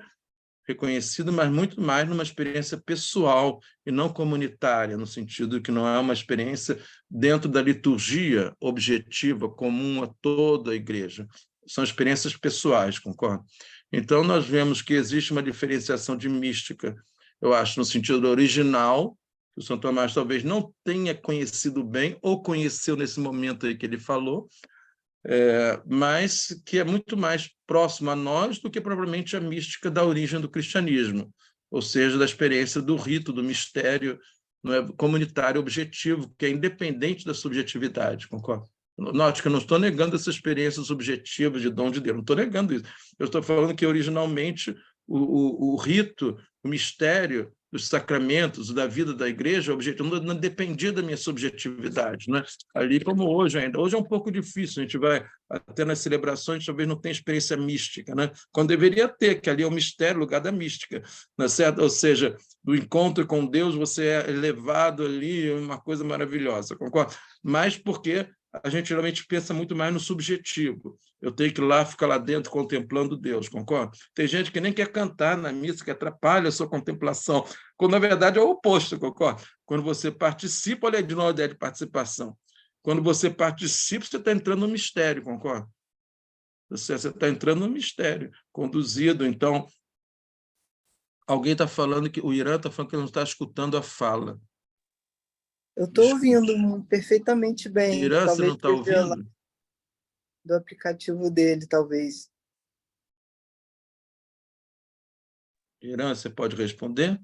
reconhecida, mas muito mais numa experiência pessoal e não comunitária, no sentido que não é uma experiência dentro da liturgia objetiva comum a toda a igreja. São experiências pessoais, concorda? Então, nós vemos que existe uma diferenciação de mística, eu acho, no sentido original, que o São Tomás talvez não tenha conhecido bem, ou conheceu nesse momento aí que ele falou, mas que é muito mais próximo a nós do que propriamente a mística da origem do cristianismo, ou seja, da experiência do rito, do mistério, não é, comunitário objetivo, que é independente da subjetividade, concorda? Note que eu não estou negando essa experiência subjetiva de dom de Deus, não estou negando isso. Eu estou falando que, originalmente, o rito, o mistério dos sacramentos, da vida da igreja, o objetivo não dependia da minha subjetividade, né? Ali como hoje ainda. Hoje é um pouco difícil, a gente vai até nas celebrações, talvez não tenha experiência mística, né? Quando deveria ter, que ali é o mistério, o lugar da mística, não é certo? Ou seja, do encontro com Deus, você é levado ali, uma coisa maravilhosa, concorda? Mas porque a gente geralmente pensa muito mais no subjetivo. Eu tenho que ir lá, ficar lá dentro contemplando Deus, concorda? Tem gente que nem quer cantar na missa, que atrapalha a sua contemplação, quando, na verdade, é o oposto, concorda? Quando você participa, olha de novo a ideia de participação. Quando você participa, você está entrando no mistério, concorda? Você está entrando no mistério, conduzido. Então, alguém está falando que o Irã está falando que ele não está escutando a fala. Eu estou ouvindo perfeitamente bem. Irã, você Talvez não está ouvindo? do aplicativo dele, talvez. Irã, você pode responder?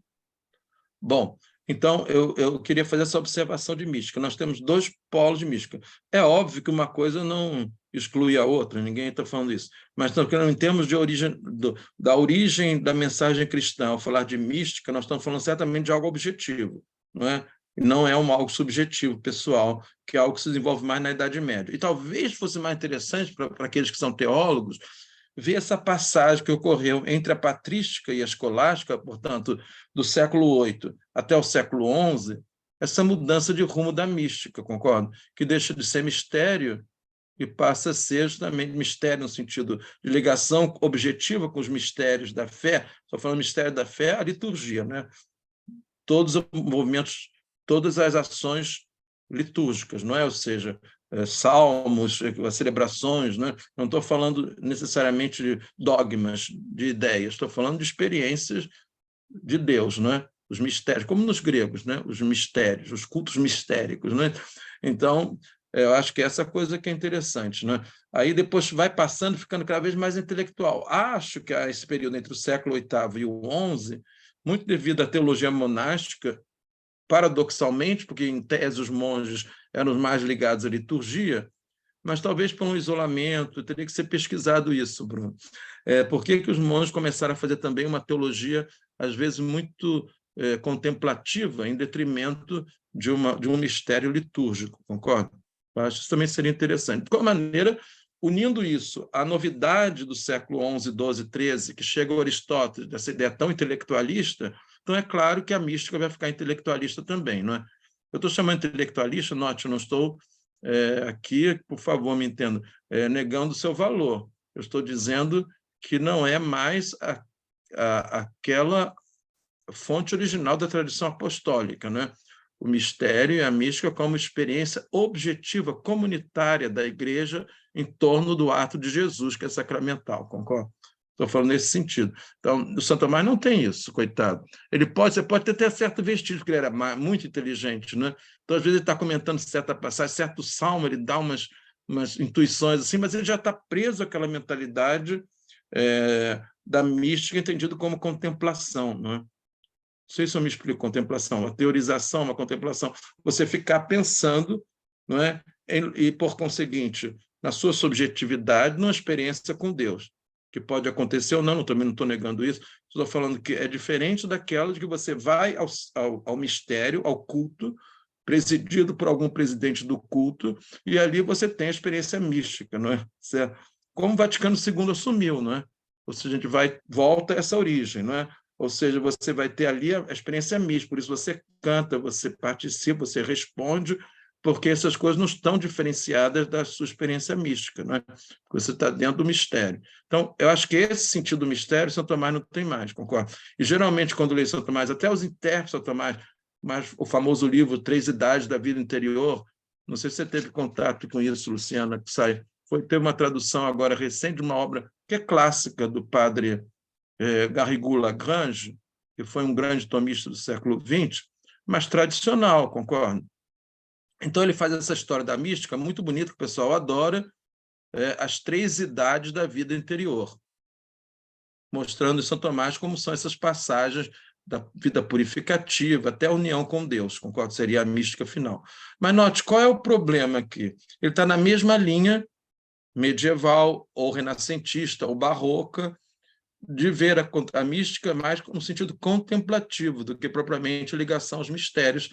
Bom, então eu queria fazer essa observação de mística. Nós temos dois polos de mística. É óbvio que uma coisa não exclui a outra, ninguém está falando isso. Mas em termos de origem, da origem da mensagem cristã, ao falar de mística, nós estamos falando certamente de algo objetivo, não é? E não é algo subjetivo, pessoal, que é algo que se desenvolve mais na Idade Média. E talvez fosse mais interessante para aqueles que são teólogos ver essa passagem que ocorreu entre a patrística e a escolástica, portanto, do século VIII até o século XI, essa mudança de rumo da mística, concordo? Que deixa de ser mistério e passa a ser justamente mistério no sentido de ligação objetiva com os mistérios da fé. Estou falando mistério da fé, a liturgia, né? Todos os movimentos, todas as ações litúrgicas, não é? Ou seja, salmos, celebrações, né? Não estou falando necessariamente de dogmas, de ideias, estou falando de experiências de Deus, né? Os mistérios, como nos gregos, né? Os mistérios, os cultos mistéricos, né? Então, eu acho que essa coisa que é interessante, né? Aí depois vai passando, ficando cada vez mais intelectual. Acho que esse período entre o século VIII e o XI, muito devido à teologia monástica, paradoxalmente, porque em tese os monges eram os mais ligados à liturgia, mas talvez por um isolamento, teria que ser pesquisado isso, Bruno. Por que os monges começaram a fazer também uma teologia, às vezes, muito contemplativa, em detrimento de um mistério litúrgico, concorda? Eu acho que isso também seria interessante. De qualquer maneira, unindo isso à novidade do século XI, XII, XIII, que chega a Aristóteles, dessa ideia tão intelectualista, então é claro que a mística vai ficar intelectualista também, não é? Eu estou chamando de intelectualista, note, eu não estou aqui, por favor, me entenda, negando o seu valor. Eu estou dizendo que não é mais aquela fonte original da tradição apostólica, né? O mistério e a mística como experiência objetiva, comunitária da igreja em torno do ato de Jesus, que é sacramental, concorda? Estou falando nesse sentido. Então, o Santo Tomás não tem isso, coitado. Você pode ter até certo vestígio, porque ele era muito inteligente, né? Então, às vezes, ele está comentando certa passagem, certo salmo, ele dá umas intuições assim, mas ele já está preso àquela mentalidade da mística, entendido como contemplação, né? sei se eu me explico, contemplação, a teorização, uma contemplação, você ficar pensando, não é? E, por conseguinte, na sua subjetividade, numa experiência com Deus, que pode acontecer ou não, também não estou negando isso, estou falando que é diferente daquela de que você vai ao mistério, ao culto, presidido por algum presidente do culto, e ali você tem a experiência mística, não é? Certo? Como o Vaticano II assumiu, não é? Ou seja, a gente volta a essa origem, não é? Ou seja, você vai ter ali a experiência mística, por isso você canta, você participa, você responde, porque essas coisas não estão diferenciadas da sua experiência mística, não é? Você está dentro do mistério. Então, eu acho que esse sentido do mistério, São Tomás não tem mais, concordo? E, geralmente, quando leio São Tomás, até os intérpretes de São Tomás, mas o famoso livro Três Idades da Vida Interior, não sei se você teve contato com isso, Luciana, que teve uma tradução agora recente de uma obra que é clássica do padre Garrigou Lagrange, que foi um grande tomista do século XX, mas tradicional, concordo? Então, ele faz essa história da mística muito bonita, que o pessoal adora, as três idades da vida interior, mostrando em São Tomás como são essas passagens da vida purificativa até a união com Deus, concordo? Seria a mística final. Mas note, qual é o problema aqui? Ele está na mesma linha medieval, ou renascentista, ou barroca, de ver a mística mais no sentido contemplativo do que propriamente ligação aos mistérios.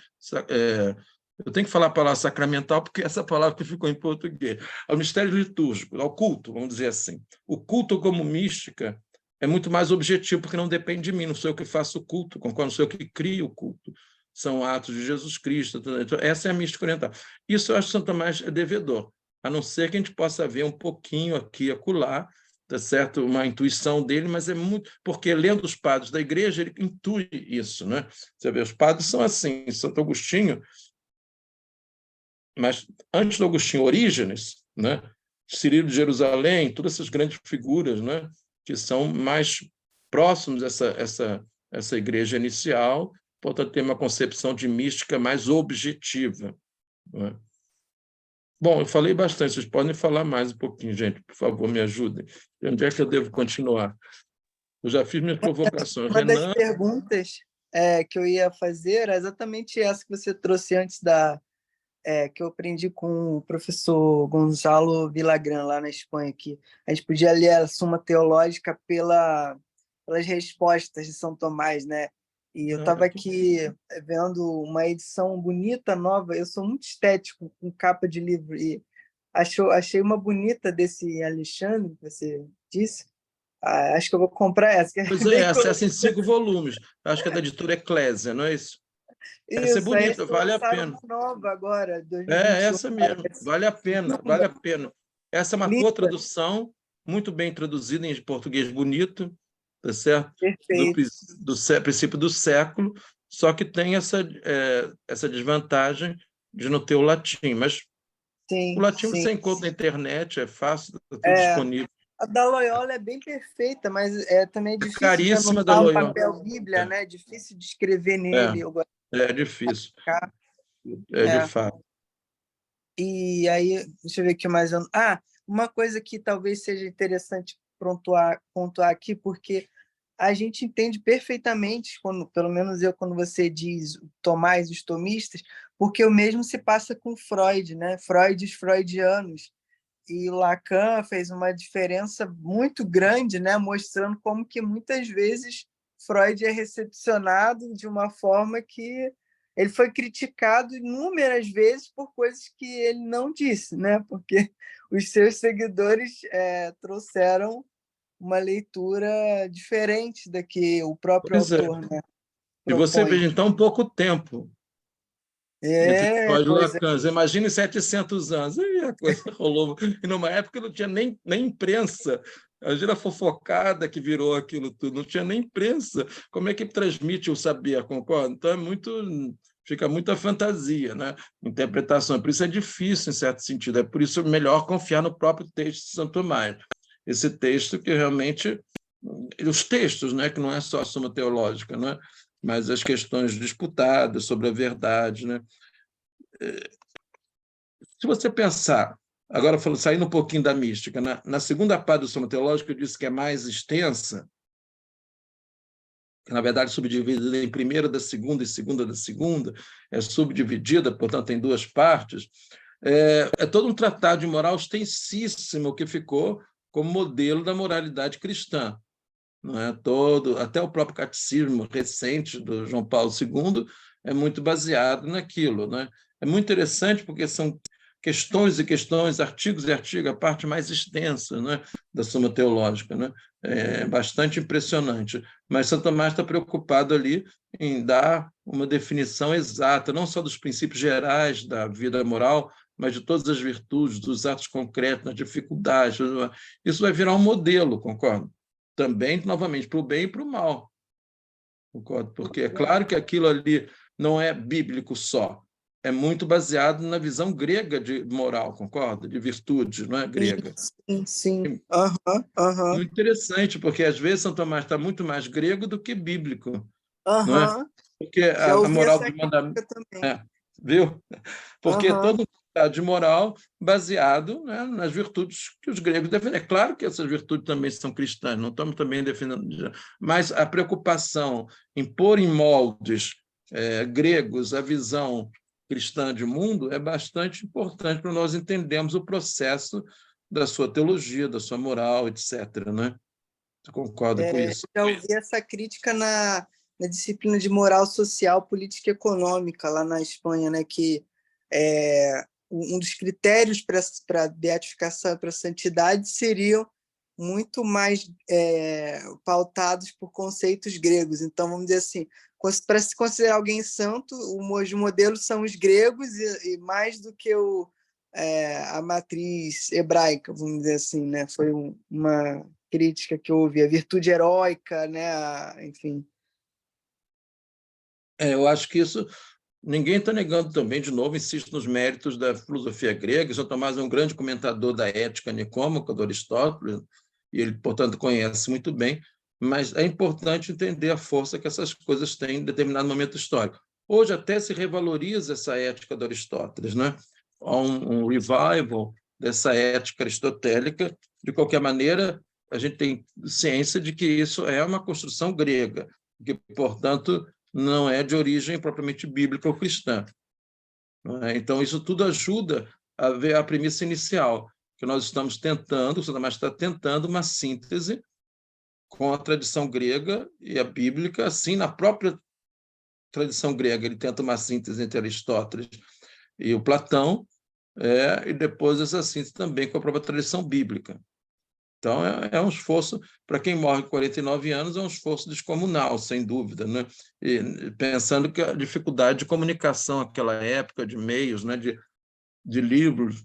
Eu tenho que falar a palavra sacramental porque essa palavra que ficou em português. Ao mistério litúrgico, ao culto, vamos dizer assim. O culto como mística é muito mais objetivo, porque não depende de mim, não sou eu que faço o culto, concordo? Não sou eu que crio o culto. São atos de Jesus Cristo. Então, essa é a mística oriental. Isso eu acho que São Tomás é devedor, a não ser que a gente possa ver um pouquinho aqui e acolá, tá certo? Uma intuição dele, mas é muito... Porque, lendo os padres da igreja, ele intui isso, né? Você vê, os padres são assim, Santo Agostinho, mas antes do Agostinho, Orígenes, né? Cirilo de Jerusalém, todas essas grandes figuras, né? Que são mais próximos essa igreja inicial, portanto, ter uma concepção de mística mais objetiva. Não é? Bom, eu falei bastante, vocês podem falar mais um pouquinho, gente, por favor, me ajudem. Onde é que eu devo continuar? Eu já fiz minhas provocações. Uma das Renan... perguntas que eu ia fazer era exatamente essa que você trouxe antes que eu aprendi com o professor Gonzalo Villagrán, lá na Espanha, que a gente podia ler a Suma Teológica pelas respostas de São Tomás, né? E eu estava aqui vendo uma edição bonita, nova. Eu sou muito estético com capa de livro e achei uma bonita desse Alexandre, que você disse. Acho que eu vou comprar essa. Pois é, essa em 5 volumes. Acho que é da editora Eclésia, não é isso? Essa é Isso, aí bonita, eles vale a lançaram pena. uma nova agora, É 2021. essa mesmo, vale a pena, vale a pena. Essa é uma Linda. co-tradução, muito bem traduzida em português bonito, tá certo? Perfeito. Do princípio do século, só que tem essa desvantagem de não ter o latim, mas o Sim, latim sim. você encontra na internet, é fácil, está tudo disponível. A da Loyola é bem perfeita, mas também é É difícil de caríssima da anotar um Loyola. papel Bíblia, né? É difícil de escrever É, nele. Eu gosto é difícil, de ficar. de fato. E aí, deixa eu ver o que mais. Uma coisa que talvez seja interessante pontuar aqui, porque a gente entende perfeitamente, pelo menos eu, quando você diz Tomás e os tomistas, porque o mesmo se passa com Freud, né? Freud e os freudianos. E Lacan fez uma diferença muito grande, né? Mostrando como que muitas vezes Freud é recepcionado de uma forma que ele foi criticado inúmeras vezes por coisas que ele não disse, né? Porque os seus seguidores trouxeram uma leitura diferente da que o próprio Pois é. autor, né, E você propõe. veja, então, pouco tempo entre Freud e Pois é. Lacan. Imagine 700 anos. Aí a coisa rolou. E numa época não tinha nem imprensa. A gira fofocada que virou aquilo tudo. Não tinha nem imprensa. Como é que transmite o saber, concorda? Então, fica muita fantasia, né? Interpretação. Por isso é difícil, em certo sentido. É por isso melhor confiar no próprio texto de Santo Tomás. Esse texto que realmente... Os textos, né? Que não é só a Suma Teológica, né? Mas as questões disputadas sobre a verdade, né? Se você pensar, agora saindo um pouquinho da mística, na segunda parte do Suma Teológica, eu disse que é mais extensa, que na verdade é subdividida em primeira da segunda e segunda da segunda, é subdividida, portanto, tem duas partes, é todo um tratado de moral extensíssimo que ficou como modelo da moralidade cristã. Não é? Até o próprio catecismo recente do João Paulo II é muito baseado naquilo. Né? É muito interessante porque são questões e questões, artigos e artigos, a parte mais extensa, né, da Suma Teológica. Né? É bastante impressionante. Mas Santo Tomás está preocupado ali em dar uma definição exata, não só dos princípios gerais da vida moral, mas de todas as virtudes, dos atos concretos, das dificuldades. Isso vai virar um modelo, concordo? Também, novamente, para o bem e para o mal. Concordo? Porque é claro que aquilo ali não é bíblico só, é muito baseado na visão grega de moral, concorda? De virtude, não é grega? Sim, sim. Aham, aham. Muito interessante, porque às vezes São Tomás está muito mais grego do que bíblico, não é? Aham. Porque Já a ouvi moral essa dos mandamentos... crítica também. Viu? Porque Aham. todo um tratado de moral baseado, né, nas virtudes que os gregos defendem. É claro que essas virtudes também são cristãs, não estamos também defendendo, mas a preocupação em pôr em moldes gregos a visão cristã de mundo é bastante importante para nós entendermos o processo da sua teologia, da sua moral, etc. Né? Você concorda com isso? Já ouvi essa crítica na disciplina de moral social, política e econômica, lá na Espanha, né, que um dos critérios para beatificação e para santidade seriam muito mais pautados por conceitos gregos. Então, vamos dizer assim, para se considerar alguém santo, os modelos são os gregos e mais do que a matriz hebraica, vamos dizer assim, né? Foi uma crítica que eu ouvi, a virtude heróica, né? Enfim. Eu acho que isso ninguém está negando também, de novo, insisto nos méritos da filosofia grega. São Tomás é um grande comentador da ética nicômaca do Aristóteles, e ele, portanto, conhece muito bem, mas é importante entender a força que essas coisas têm em determinado momento histórico. Hoje até se revaloriza essa ética do Aristóteles, né? Há um revival dessa ética aristotélica. De qualquer maneira, a gente tem ciência de que isso é uma construção grega, que, portanto, não é de origem propriamente bíblica ou cristã. Então, isso tudo ajuda a ver a premissa inicial, que nós estamos tentando, o Santo Tomás está tentando uma síntese com a tradição grega e a bíblica, assim, na própria tradição grega, ele tenta uma síntese entre Aristóteles e o Platão, e depois essa síntese também com a própria tradição bíblica. Então, é um esforço, para quem morre com 49 anos, é um esforço descomunal, sem dúvida, né? E pensando que a dificuldade de comunicação naquela época, de meios, né? de livros,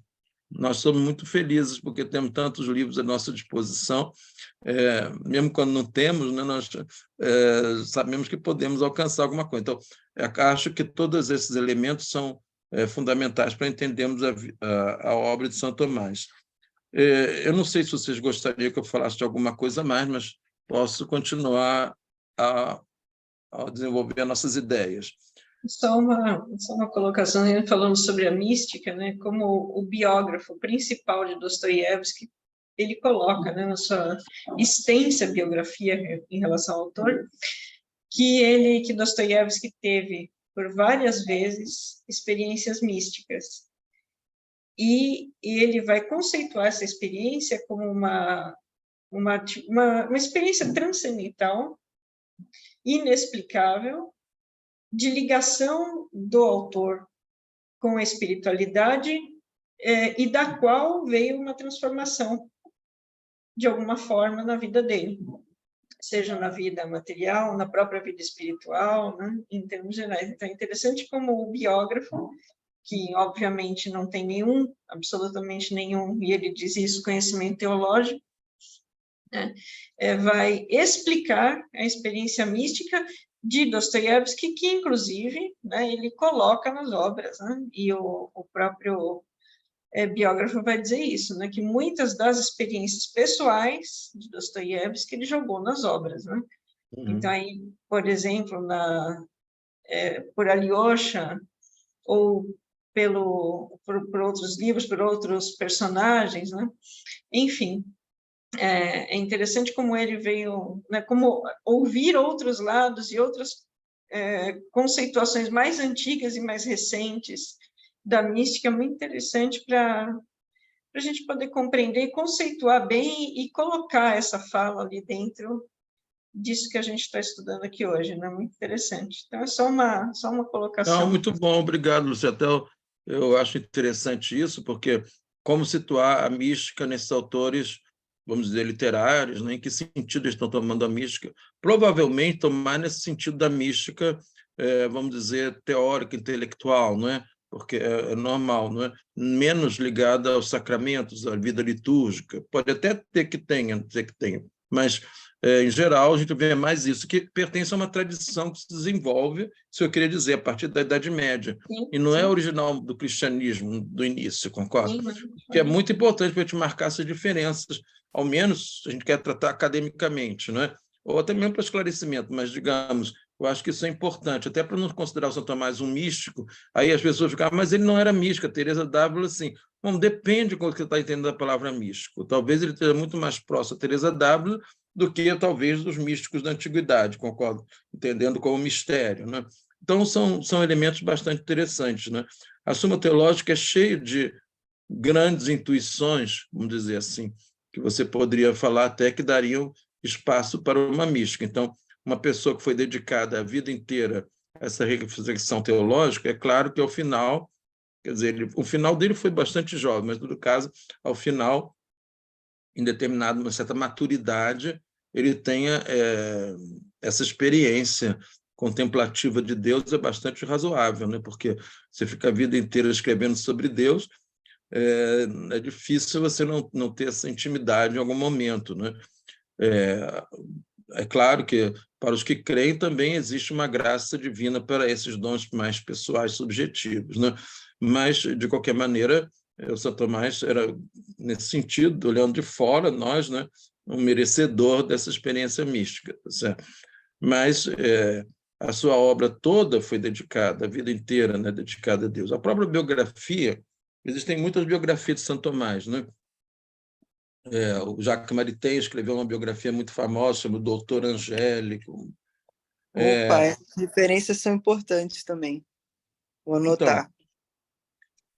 nós somos muito felizes porque temos tantos livros à nossa disposição, mesmo quando não temos, né? Nós sabemos que podemos alcançar alguma coisa. Então, acho que todos esses elementos são fundamentais para entendermos a obra de São Tomás. Eu não sei se vocês gostariam que eu falasse de alguma coisa mais, mas posso continuar a desenvolver nossas ideias. Só uma colocação, falando sobre a mística, né? Como o biógrafo principal de Dostoiévski, ele coloca, né, na sua extensa biografia em relação ao autor, que Dostoiévski teve por várias vezes experiências místicas. E ele vai conceituar essa experiência como uma experiência transcendental, inexplicável, de ligação do autor com a espiritualidade, e da qual veio uma transformação, de alguma forma, na vida dele, seja na vida material, na própria vida espiritual, né, em termos gerais. Então, é interessante como o biógrafo, que obviamente não tem absolutamente nenhum, e ele diz isso, conhecimento teológico, né, vai explicar a experiência mística de Dostoiévski, que inclusive, né, ele coloca nas obras, né, e o próprio biógrafo vai dizer isso, né, que muitas das experiências pessoais de Dostoiévski ele jogou nas obras, né? Então aí, por exemplo, por Alyosha, ou por outros livros, por outros personagens, né? Enfim, é interessante como ele veio, né, como ouvir outros lados e outras conceituações mais antigas e mais recentes da mística, é muito interessante para a gente poder compreender e conceituar bem e colocar essa fala ali dentro disso que a gente está estudando aqui hoje, né? Muito interessante. Então, é só uma colocação. Não, muito bom, obrigado, Lúcia. Até eu acho interessante isso, porque como situar a mística nesses autores, vamos dizer, literários, né? Em que sentido eles estão tomando a mística? Provavelmente tomar nesse sentido da mística, vamos dizer, teórica, intelectual, não é? Porque é normal, não é? Menos ligada aos sacramentos, à vida litúrgica. Pode até ter que tenha, mas em geral, a gente vê mais isso, que pertence a uma tradição que se desenvolve, isso eu queria dizer, a partir da Idade Média. Sim, E não sim. é original do cristianismo do início, concorda? Sim, Que é muito importante para a gente marcar essas diferenças, ao menos a gente quer tratar academicamente, não é? Ou até mesmo para esclarecimento, mas, digamos, eu acho que isso é importante, até para não considerar o São Tomás um místico, aí as pessoas ficam, mas ele não era místico, a Teresa d'Ávila, assim. Bom, depende do que você está entendendo da palavra místico. Talvez ele esteja muito mais próximo a Teresa d'Ávila do que, talvez, dos místicos da antiguidade, concordo? Entendendo como mistério, né? Então, são elementos bastante interessantes, né? A Suma Teológica é cheia de grandes intuições, vamos dizer assim, que você poderia falar até que dariam espaço para uma mística. Então, uma pessoa que foi dedicada a vida inteira a essa reflexão teológica, é claro que ao final, quer dizer, o final dele foi bastante jovem, mas, no caso, ao final, em determinada, uma certa maturidade, ele tenha essa experiência contemplativa de Deus é bastante razoável, né? Porque você fica a vida inteira escrevendo sobre Deus, é difícil você não ter essa intimidade em algum momento, né? É claro que para os que creem também existe uma graça divina para esses dons mais pessoais, subjetivos, né? Mas, de qualquer maneira, o São Tomás era, nesse sentido, olhando de fora, nós, né, um merecedor dessa experiência mística, certo? Mas a sua obra toda foi dedicada, a vida inteira, né, dedicada a Deus. A própria biografia, existem muitas biografias de São Tomás, né? O Jacques Maritain escreveu uma biografia muito famosa sobre o Doutor Angélico. Opa, as referências são importantes também. Vou Então, anotar.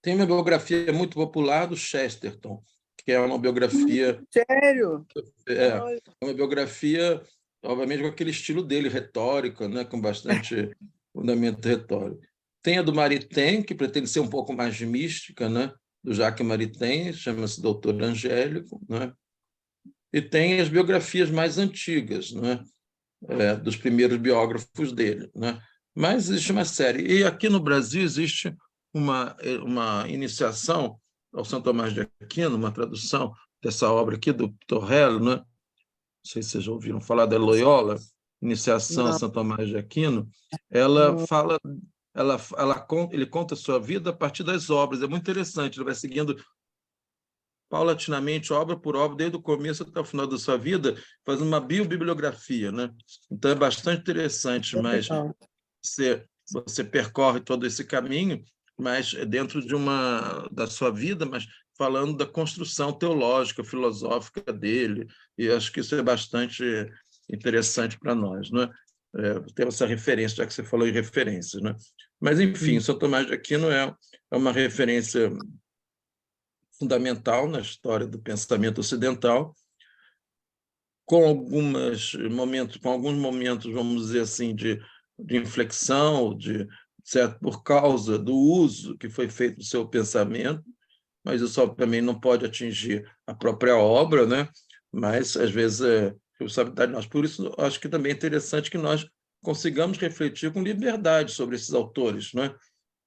tem uma biografia muito popular do Chesterton, que é uma biografia... Sério? É, Olha. uma biografia, obviamente, com aquele estilo dele, retórico, né, com bastante fundamento retórico. Tem a do Maritain, que pretende ser um pouco mais mística, né, do Jacques Maritain, chama-se Doutor Angélico, né? E tem as biografias mais antigas, né, dos primeiros biógrafos dele, né? Mas existe uma série. E aqui no Brasil existe uma iniciação ao São Tomás de Aquino, uma tradução dessa obra aqui do Torrello, né? Não sei se vocês já ouviram falar da Loyola, Iniciação a Não, São Tomás de Aquino. não. Ele conta a sua vida a partir das obras. É muito interessante. Ele vai seguindo paulatinamente, obra por obra, desde o começo até o final da sua vida, fazendo uma biobibliografia, né? Então é bastante interessante, mas Legal. você percorre todo esse caminho, mas dentro da sua vida, mas falando da construção teológica, filosófica dele, e acho que isso é bastante interessante para nós, não é? Ter essa referência, já que você falou em referências, né? Mas, enfim, São Tomás de Aquino é uma referência fundamental na história do pensamento ocidental, com alguns momentos, vamos dizer assim, de inflexão, certo, por causa do uso que foi feito do seu pensamento, mas isso obviamente não pode atingir a própria obra, né? Mas às vezes é responsabilidade de nós. Por isso, acho que também é interessante que nós consigamos refletir com liberdade sobre esses autores, né?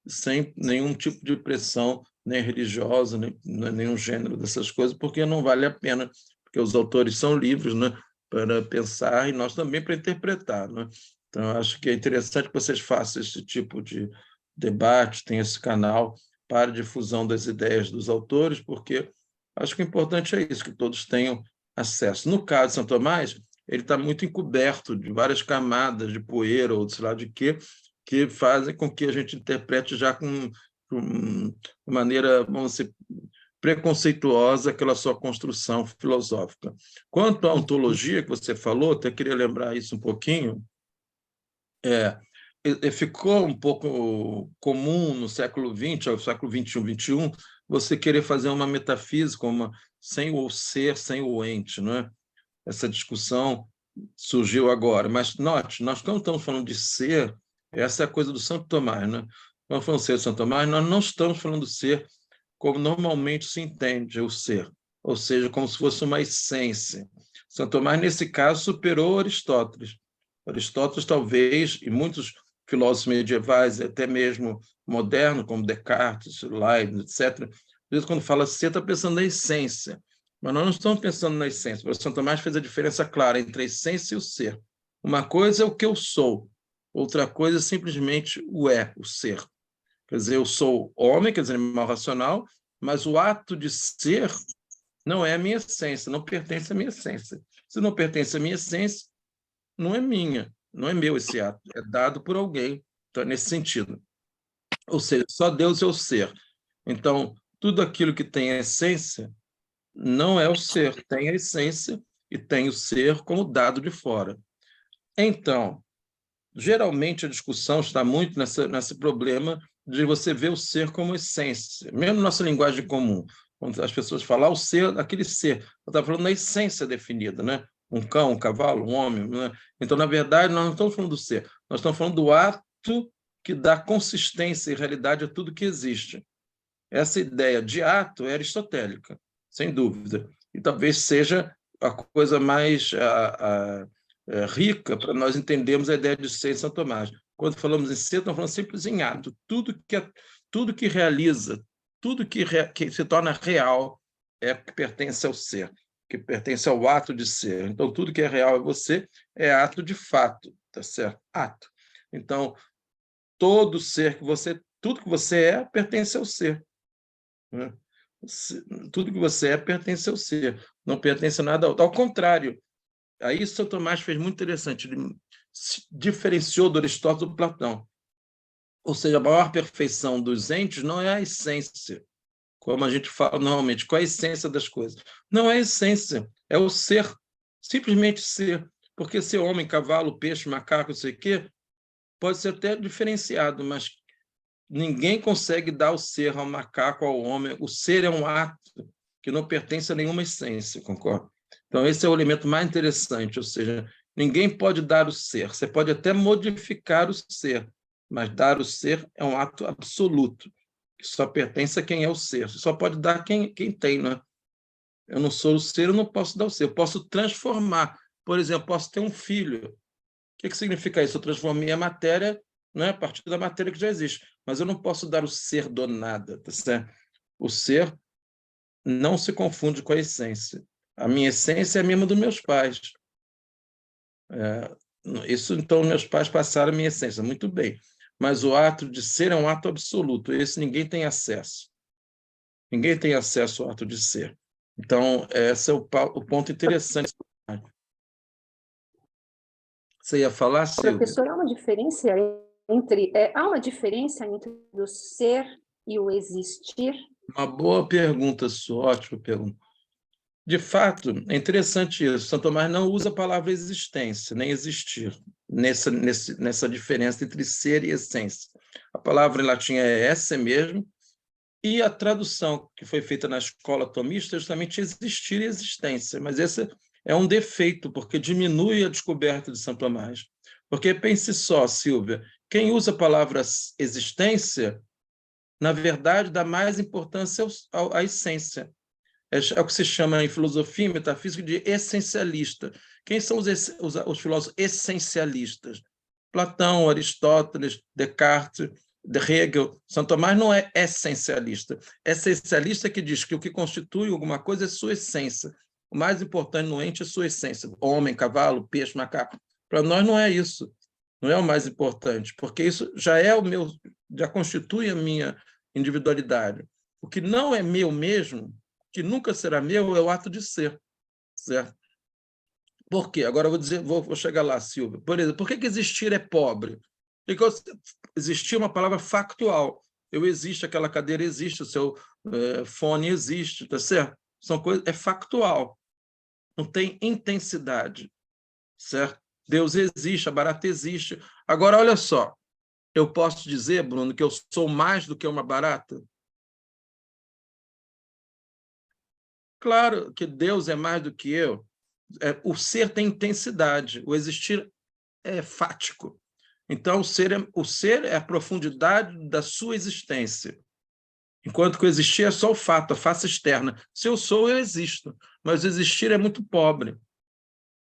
Sem nenhum tipo de pressão, nem religiosa, nem nenhum gênero dessas coisas, porque não vale a pena, porque os autores são livres, né, para pensar e nós também para interpretar, né? Então, acho que é interessante que vocês façam esse tipo de debate, tem esse canal para a difusão das ideias dos autores, porque acho que o importante é isso, que todos tenham acesso. No caso de São Tomás, ele está muito encoberto de várias camadas de poeira ou de sei lá de quê, que fazem com que a gente interprete já com maneira, vamos dizer, preconceituosa aquela sua construção filosófica. Quanto à ontologia que você falou, até queria lembrar isso um pouquinho, ficou um pouco comum no século XX, ao século XXI, XXI, você querer fazer uma metafísica sem o ser, sem o ente, não é? Essa discussão surgiu agora, mas note, nós não estamos falando de ser, essa é a coisa do Santo Tomás, né? Nós falamos ser de Santo Tomás, nós não estamos falando do ser como normalmente se entende o ser, ou seja, como se fosse uma essência. Santo Tomás, nesse caso, superou Aristóteles. Aristóteles, talvez, e muitos filósofos medievais, até mesmo modernos, como Descartes, Leibniz, etc., às vezes, quando fala ser, está pensando na essência. Mas nós não estamos pensando na essência. O Santo Tomás fez a diferença clara entre a essência e o ser. Uma coisa é o que eu sou, outra coisa é simplesmente o ser. Quer dizer, eu sou homem, quer dizer, animal racional, mas o ato de ser não é a minha essência, não pertence à minha essência. Se não pertence à minha essência, não é minha, não é meu esse ato, é dado por alguém. Então, é nesse sentido. Ou seja, só Deus é o ser. Então, tudo aquilo que tem a essência não é o ser, tem a essência e tem o ser como dado de fora. Então, geralmente a discussão está muito nesse problema de você ver o ser como essência, mesmo na nossa linguagem comum. Quando as pessoas falam o ser, aquele ser, eu estava falando da essência definida, né? Um cão, um cavalo, um homem. Né? Então, na verdade, nós não estamos falando do ser, nós estamos falando do ato que dá consistência e realidade a tudo que existe. Essa ideia de ato é aristotélica, sem dúvida, e talvez seja a coisa mais rica para nós entendermos a ideia de ser em São Tomás. Quando falamos em ser, estamos falando simples em ato. Tudo que realiza, tudo que se torna real é que pertence ao ser, que pertence ao ato de ser. Então, tudo que é real é você, é ato de fato, tá certo? Ato. Então, todo ser que você, tudo que você é, pertence ao ser. Né? Tudo que você é pertence ao ser, não pertence a nada ao contrário. Aí São Tomás fez muito interessante, ele se diferenciou do Aristóteles do Platão. Ou seja, a maior perfeição dos entes não é a essência, como a gente fala normalmente, qual é a essência das coisas? Não é a essência, é o ser, simplesmente ser. Porque ser homem, cavalo, peixe, macaco, não sei o quê, pode ser até diferenciado, mas ninguém consegue dar o ser ao macaco, ao homem. O ser é um ato que não pertence a nenhuma essência, concorda? Então, esse é o elemento mais interessante, ou seja, ninguém pode dar o ser. Você pode até modificar o ser, mas dar o ser é um ato absoluto, que só pertence a quem é o ser. Você só pode dar quem tem, né? Eu não sou o ser, eu não posso dar o ser. Eu posso transformar. Por exemplo, posso ter um filho. O que significa isso? Eu transformei a matéria, né, a partir da matéria que já existe. Mas eu não posso dar o ser do nada, tá certo? O ser não se confunde com a essência. A minha essência é a mesma dos meus pais. Isso, então, meus pais passaram a minha essência. Muito bem. Mas o ato de ser é um ato absoluto. Esse ninguém tem acesso. Ninguém tem acesso ao ato de ser. Então, esse é o ponto interessante. Você ia falar, Silvia? Professor, há uma diferença entre o ser e o existir? Uma boa pergunta sua, ótima pergunta. De fato, é interessante isso. São Tomás não usa a palavra existência, nem existir, nessa diferença entre ser e essência. A palavra em latim é esse mesmo, e a tradução que foi feita na escola tomista é justamente existir e existência, mas esse é um defeito, porque diminui a descoberta de São Tomás. Porque pense só, Silvia, quem usa a palavra existência, na verdade, dá mais importância à essência. É o que se chama em filosofia e metafísica de essencialista. Quem são os filósofos essencialistas? Platão, Aristóteles, Descartes, Hegel. São Tomás não é essencialista. Essencialista que diz que o que constitui alguma coisa é sua essência. O mais importante no ente é sua essência. Homem, cavalo, peixe, macaco. Para nós não é isso. Não é o mais importante, porque isso já constitui a minha individualidade. O que não é meu mesmo, que nunca será meu, é o ato de ser, certo? Por quê? Agora eu vou dizer, vou chegar lá, Silvia. Por exemplo, por que existir é pobre? Porque existir é uma palavra factual. Eu existo, aquela cadeira existe, fone existe, tá certo? São coisas, é factual, não tem intensidade, certo? Deus existe, a barata existe. Agora, olha só, eu posso dizer, Bruno, que eu sou mais do que uma barata? Claro que Deus é mais do que eu. O ser tem intensidade, o existir é fático. Então, o ser é a profundidade da sua existência. Enquanto que o existir é só o fato, a face externa. Se eu sou, eu existo. Mas o existir é muito pobre.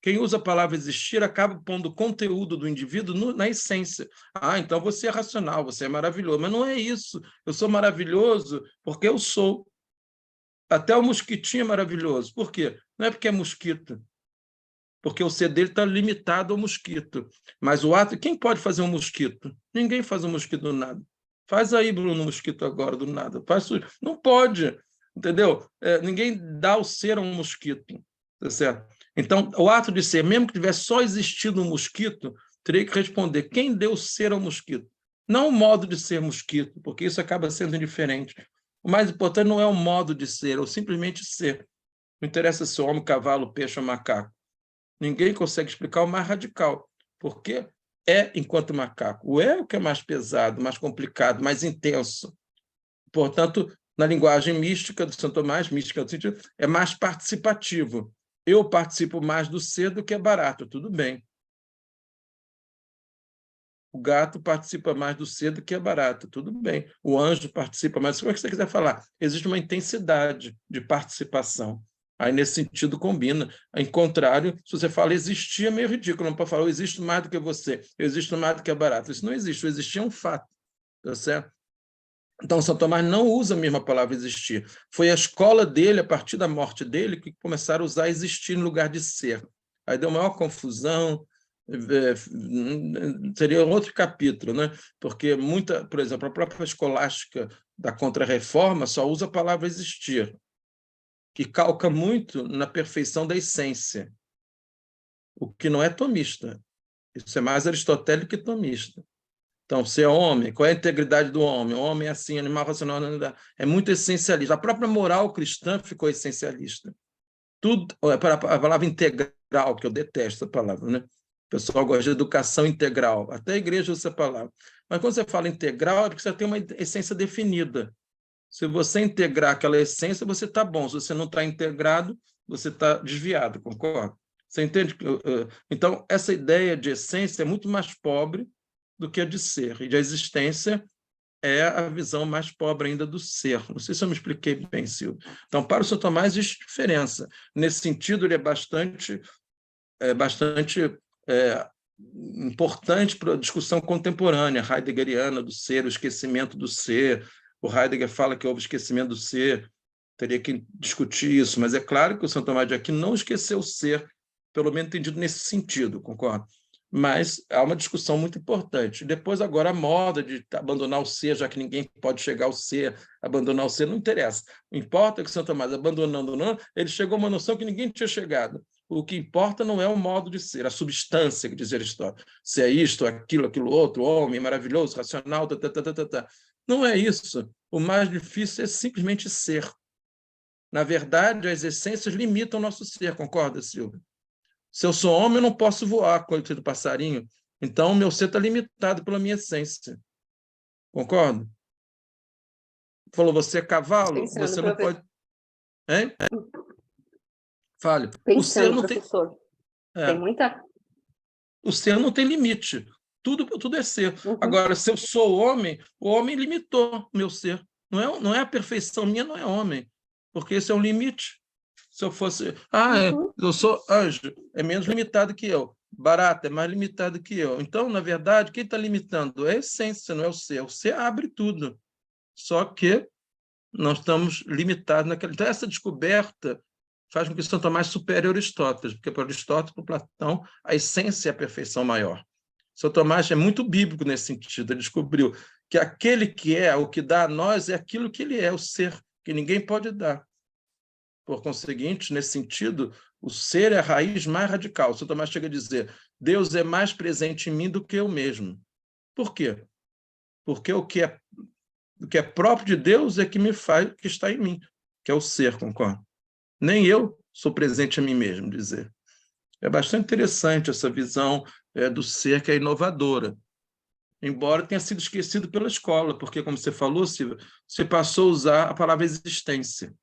Quem usa a palavra existir acaba pondo o conteúdo do indivíduo na essência. Ah, então você é racional, você é maravilhoso. Mas não é isso. Eu sou maravilhoso porque eu sou. Até o mosquitinho é maravilhoso. Por quê? Não é porque é mosquito. Porque o ser dele está limitado ao mosquito. Mas o ato... Quem pode fazer um mosquito? Ninguém faz um mosquito do nada. Faz aí, Bruno, um mosquito agora, do nada. Não pode, entendeu? Ninguém dá o ser a um mosquito, tá certo? Então, o ato de ser, mesmo que tivesse só existido um mosquito, teria que responder quem deu o ser ao mosquito. Não o modo de ser mosquito, porque isso acaba sendo indiferente. O mais importante não é o modo de ser, ou simplesmente ser. Não interessa se é homem, cavalo, peixe ou macaco. Ninguém consegue explicar o mais radical, porque enquanto macaco. O que é mais pesado, mais complicado, mais intenso. Portanto, na linguagem mística do São Tomás, mística do sentido, é mais participativo. Eu participo mais do ser do que a barata, tudo bem. O gato participa mais do ser do que a barata, tudo bem. O anjo participa mais. Como é que você quiser falar? Existe uma intensidade de participação. Aí, nesse sentido, combina. Em contrário, se você fala existir, é meio ridículo. Não pode falar eu existo mais do que você, eu existo mais do que a barata. Isso não existe. O existir é um fato. Tá certo? Então, São Tomás não usa a mesma palavra existir. Foi a escola dele, a partir da morte dele, que começaram a usar existir no lugar de ser. Aí deu maior confusão, seria outro capítulo, né? Porque por exemplo, a própria escolástica da Contra-Reforma só usa a palavra existir, que calca muito na perfeição da essência, o que não é tomista. Isso é mais aristotélico que tomista. Então, ser homem, qual é a integridade do homem? O homem é assim, animal racional, é muito essencialista. A própria moral cristã ficou essencialista. Tudo, a palavra integral, que eu detesto essa palavra, né? O pessoal gosta de educação integral. Até a igreja usa essa palavra. Mas quando você fala integral, é porque você tem uma essência definida. Se você integrar aquela essência, você está bom. Se você não está integrado, você está desviado, concorda? Você entende? Então, essa ideia de essência é muito mais pobre do que a de ser. E de existência é a visão mais pobre ainda do ser. Não sei se eu me expliquei bem, Silvio. Então, para o São Tomás existe diferença. Nesse sentido, ele é bastante importante para a discussão contemporânea, heideggeriana do ser, o esquecimento do ser. O Heidegger fala que houve esquecimento do ser, teria que discutir isso, mas é claro que o São Tomás de Aquino não esqueceu o ser, pelo menos entendido nesse sentido, concordo? Mas há uma discussão muito importante. Depois, agora, a moda de abandonar o ser, já que ninguém pode chegar ao ser, abandonar o ser, não interessa. O que importa é que São Tomás, abandonando ou não, ele chegou a uma noção que ninguém tinha chegado. O que importa não é o modo de ser, a substância, que dizia Aristóteles. Se é isto, aquilo outro, homem, maravilhoso, racional, Não é isso. O mais difícil é simplesmente ser. Na verdade, as essências limitam o nosso ser, concorda, Silvio? Se eu sou homem, eu não posso voar com o do passarinho. Então, o meu ser está limitado pela minha essência. Concorda? Falou, você é cavalo, Pensando, você não pode... Hein? Fale. Pensando, o ser não professor. tem... Tem muita... O ser não tem limite. Tudo é ser. Uhum. Agora, se eu sou homem, o homem limitou o meu ser. Não é a perfeição minha, não é homem. Porque esse é um limite. Se eu fosse... eu sou anjo, é menos limitado que eu. Barata é mais limitado que eu. Então, na verdade, quem está limitando é a essência, não é o ser. O ser abre tudo. Só que nós estamos limitados naquela... Então, essa descoberta faz com que São Tomás supere Aristóteles, porque para Aristóteles, para Platão, a essência é a perfeição maior. São Tomás é muito bíblico nesse sentido. Ele descobriu que aquele que é, o que dá a nós, é aquilo que ele é, o ser, que ninguém pode dar. Por conseguinte, nesse sentido, o ser é a raiz mais radical. São Tomás chega a dizer, Deus é mais presente em mim do que eu mesmo. Por quê? Porque o que é do que é próprio de Deus é que me faz, que está em mim, que é o ser, concorda? Nem eu sou presente a mim mesmo, dizer. É bastante interessante essa visão do ser que é inovadora, embora tenha sido esquecido pela escola, porque, como você falou, Silvia, você passou a usar a palavra existência.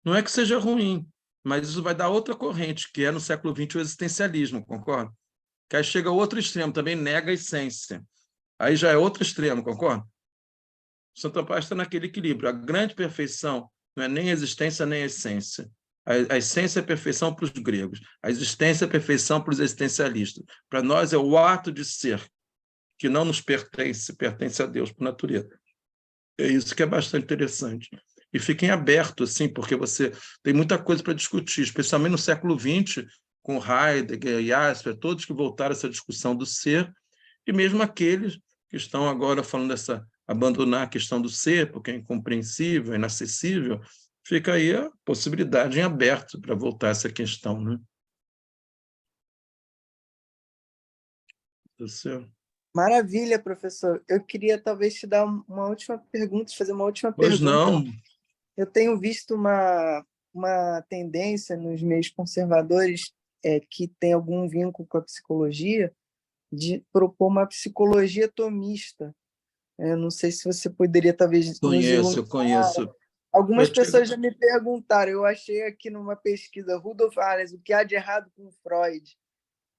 Não é que seja ruim, mas isso vai dar outra corrente, que é, no século XX, o existencialismo, concorda? Que aí chega ao outro extremo, também nega a essência. Aí já é outro extremo, concorda? O Santo Apóstolo está naquele equilíbrio. A grande perfeição não é nem a existência nem a essência. A essência é a perfeição para os gregos. A existência é a perfeição para os existencialistas. Para nós é o ato de ser, que não nos pertence, pertence a Deus por natureza. É isso que é bastante interessante. E fiquem abertos, assim, porque você tem muita coisa para discutir, especialmente no século XX, com Heidegger, Jaspers, todos que voltaram a essa discussão do ser, e mesmo aqueles que estão agora falando dessa abandonar a questão do ser, porque é incompreensível, é inacessível, fica aí a possibilidade em aberto para voltar a essa questão, né? Do ser. Maravilha, professor. Eu queria talvez te dar uma última pergunta, fazer uma última Pois pergunta. não. Eu tenho visto uma tendência nos meios conservadores que tem algum vínculo com a psicologia, de propor uma psicologia tomista. Eu não sei se você poderia talvez nos Conheço, iluminar. eu conheço. Algumas pessoas já me perguntaram, eu achei aqui numa pesquisa, Rudolf Allers, o que há de errado com Freud,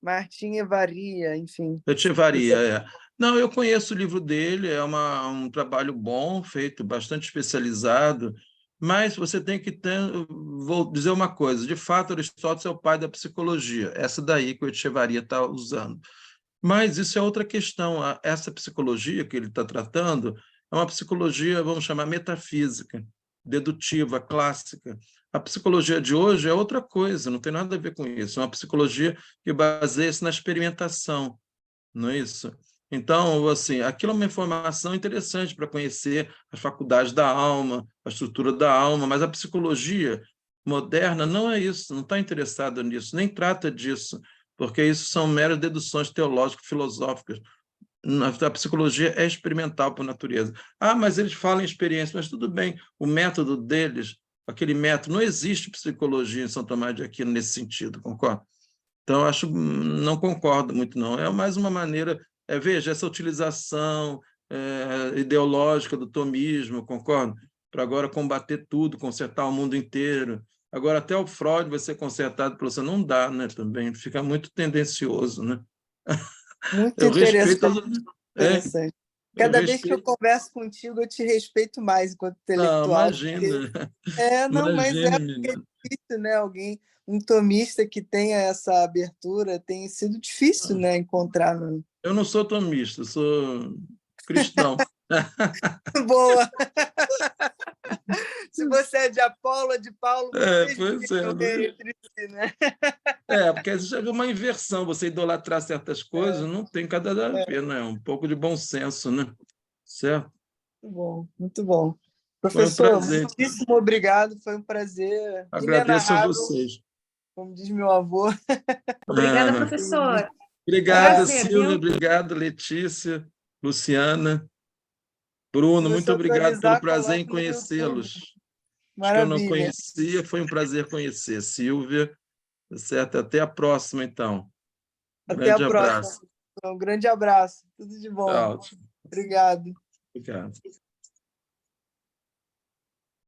Martim Evaria, enfim. Echevarria, é. Não, eu conheço o livro dele, é um trabalho bom, feito, bastante especializado, mas você tem que ter, vou dizer uma coisa, de fato, Aristóteles é o pai da psicologia, essa daí que o Echevarria está usando. Mas isso é outra questão, essa psicologia que ele está tratando é uma psicologia, vamos chamar, metafísica, dedutiva, clássica. A psicologia de hoje é outra coisa, não tem nada a ver com isso, é uma psicologia que baseia-se na experimentação, não é isso? Então, assim, aquilo é uma informação interessante para conhecer as faculdades da alma, a estrutura da alma, mas a psicologia moderna não é isso, não está interessada nisso, nem trata disso, porque isso são meras deduções teológicas, filosóficas. A psicologia é experimental por natureza. Ah, mas eles falam em experiência, mas tudo bem, o método deles, aquele método, não existe psicologia em São Tomás de Aquino nesse sentido, concorda? Então, acho, não concordo muito, não. É mais uma maneira, veja, essa utilização ideológica do tomismo, concordo? Para agora combater tudo, consertar o mundo inteiro. Agora, até o Freud vai ser consertado por você. Não dá, né? Também fica muito tendencioso, né? Muito Eu respeito... interessante. eu Cada vez que eu respeito... converso contigo, eu te respeito mais enquanto Não, intelectual. imagina. Não, mas Imagina, porque é menina. difícil, né? Um tomista que tenha essa abertura, tem sido difícil, né? Encontrar. Eu não sou tomista, sou cristão. Boa! Se você é de Apolo ou de Paulo, vocês Pois é, brigam né? entre si, né? Porque às vezes já vê uma inversão, você idolatrar certas coisas, não tem cada a ver, né? Um pouco de bom senso, né? Certo? Muito bom, muito bom. Foi um Professor, prazer. muitíssimo obrigado, foi um prazer Agradeço a inenarrável, vocês. como diz meu avô. Obrigada, Ah, professor. obrigado, Prazer, Silvia, viu? obrigado, Letícia, Luciana, Se Bruno, você muito obrigado pelo autorizar, prazer coloque em no YouTube. conhecê-los. Os que eu não Maravilha. conhecia, foi um prazer conhecer. Silvia, tá certo? Até a próxima, então. Até a Grande próxima. abraço. Um grande abraço. Tudo de bom. Tchau. Obrigado. Obrigado.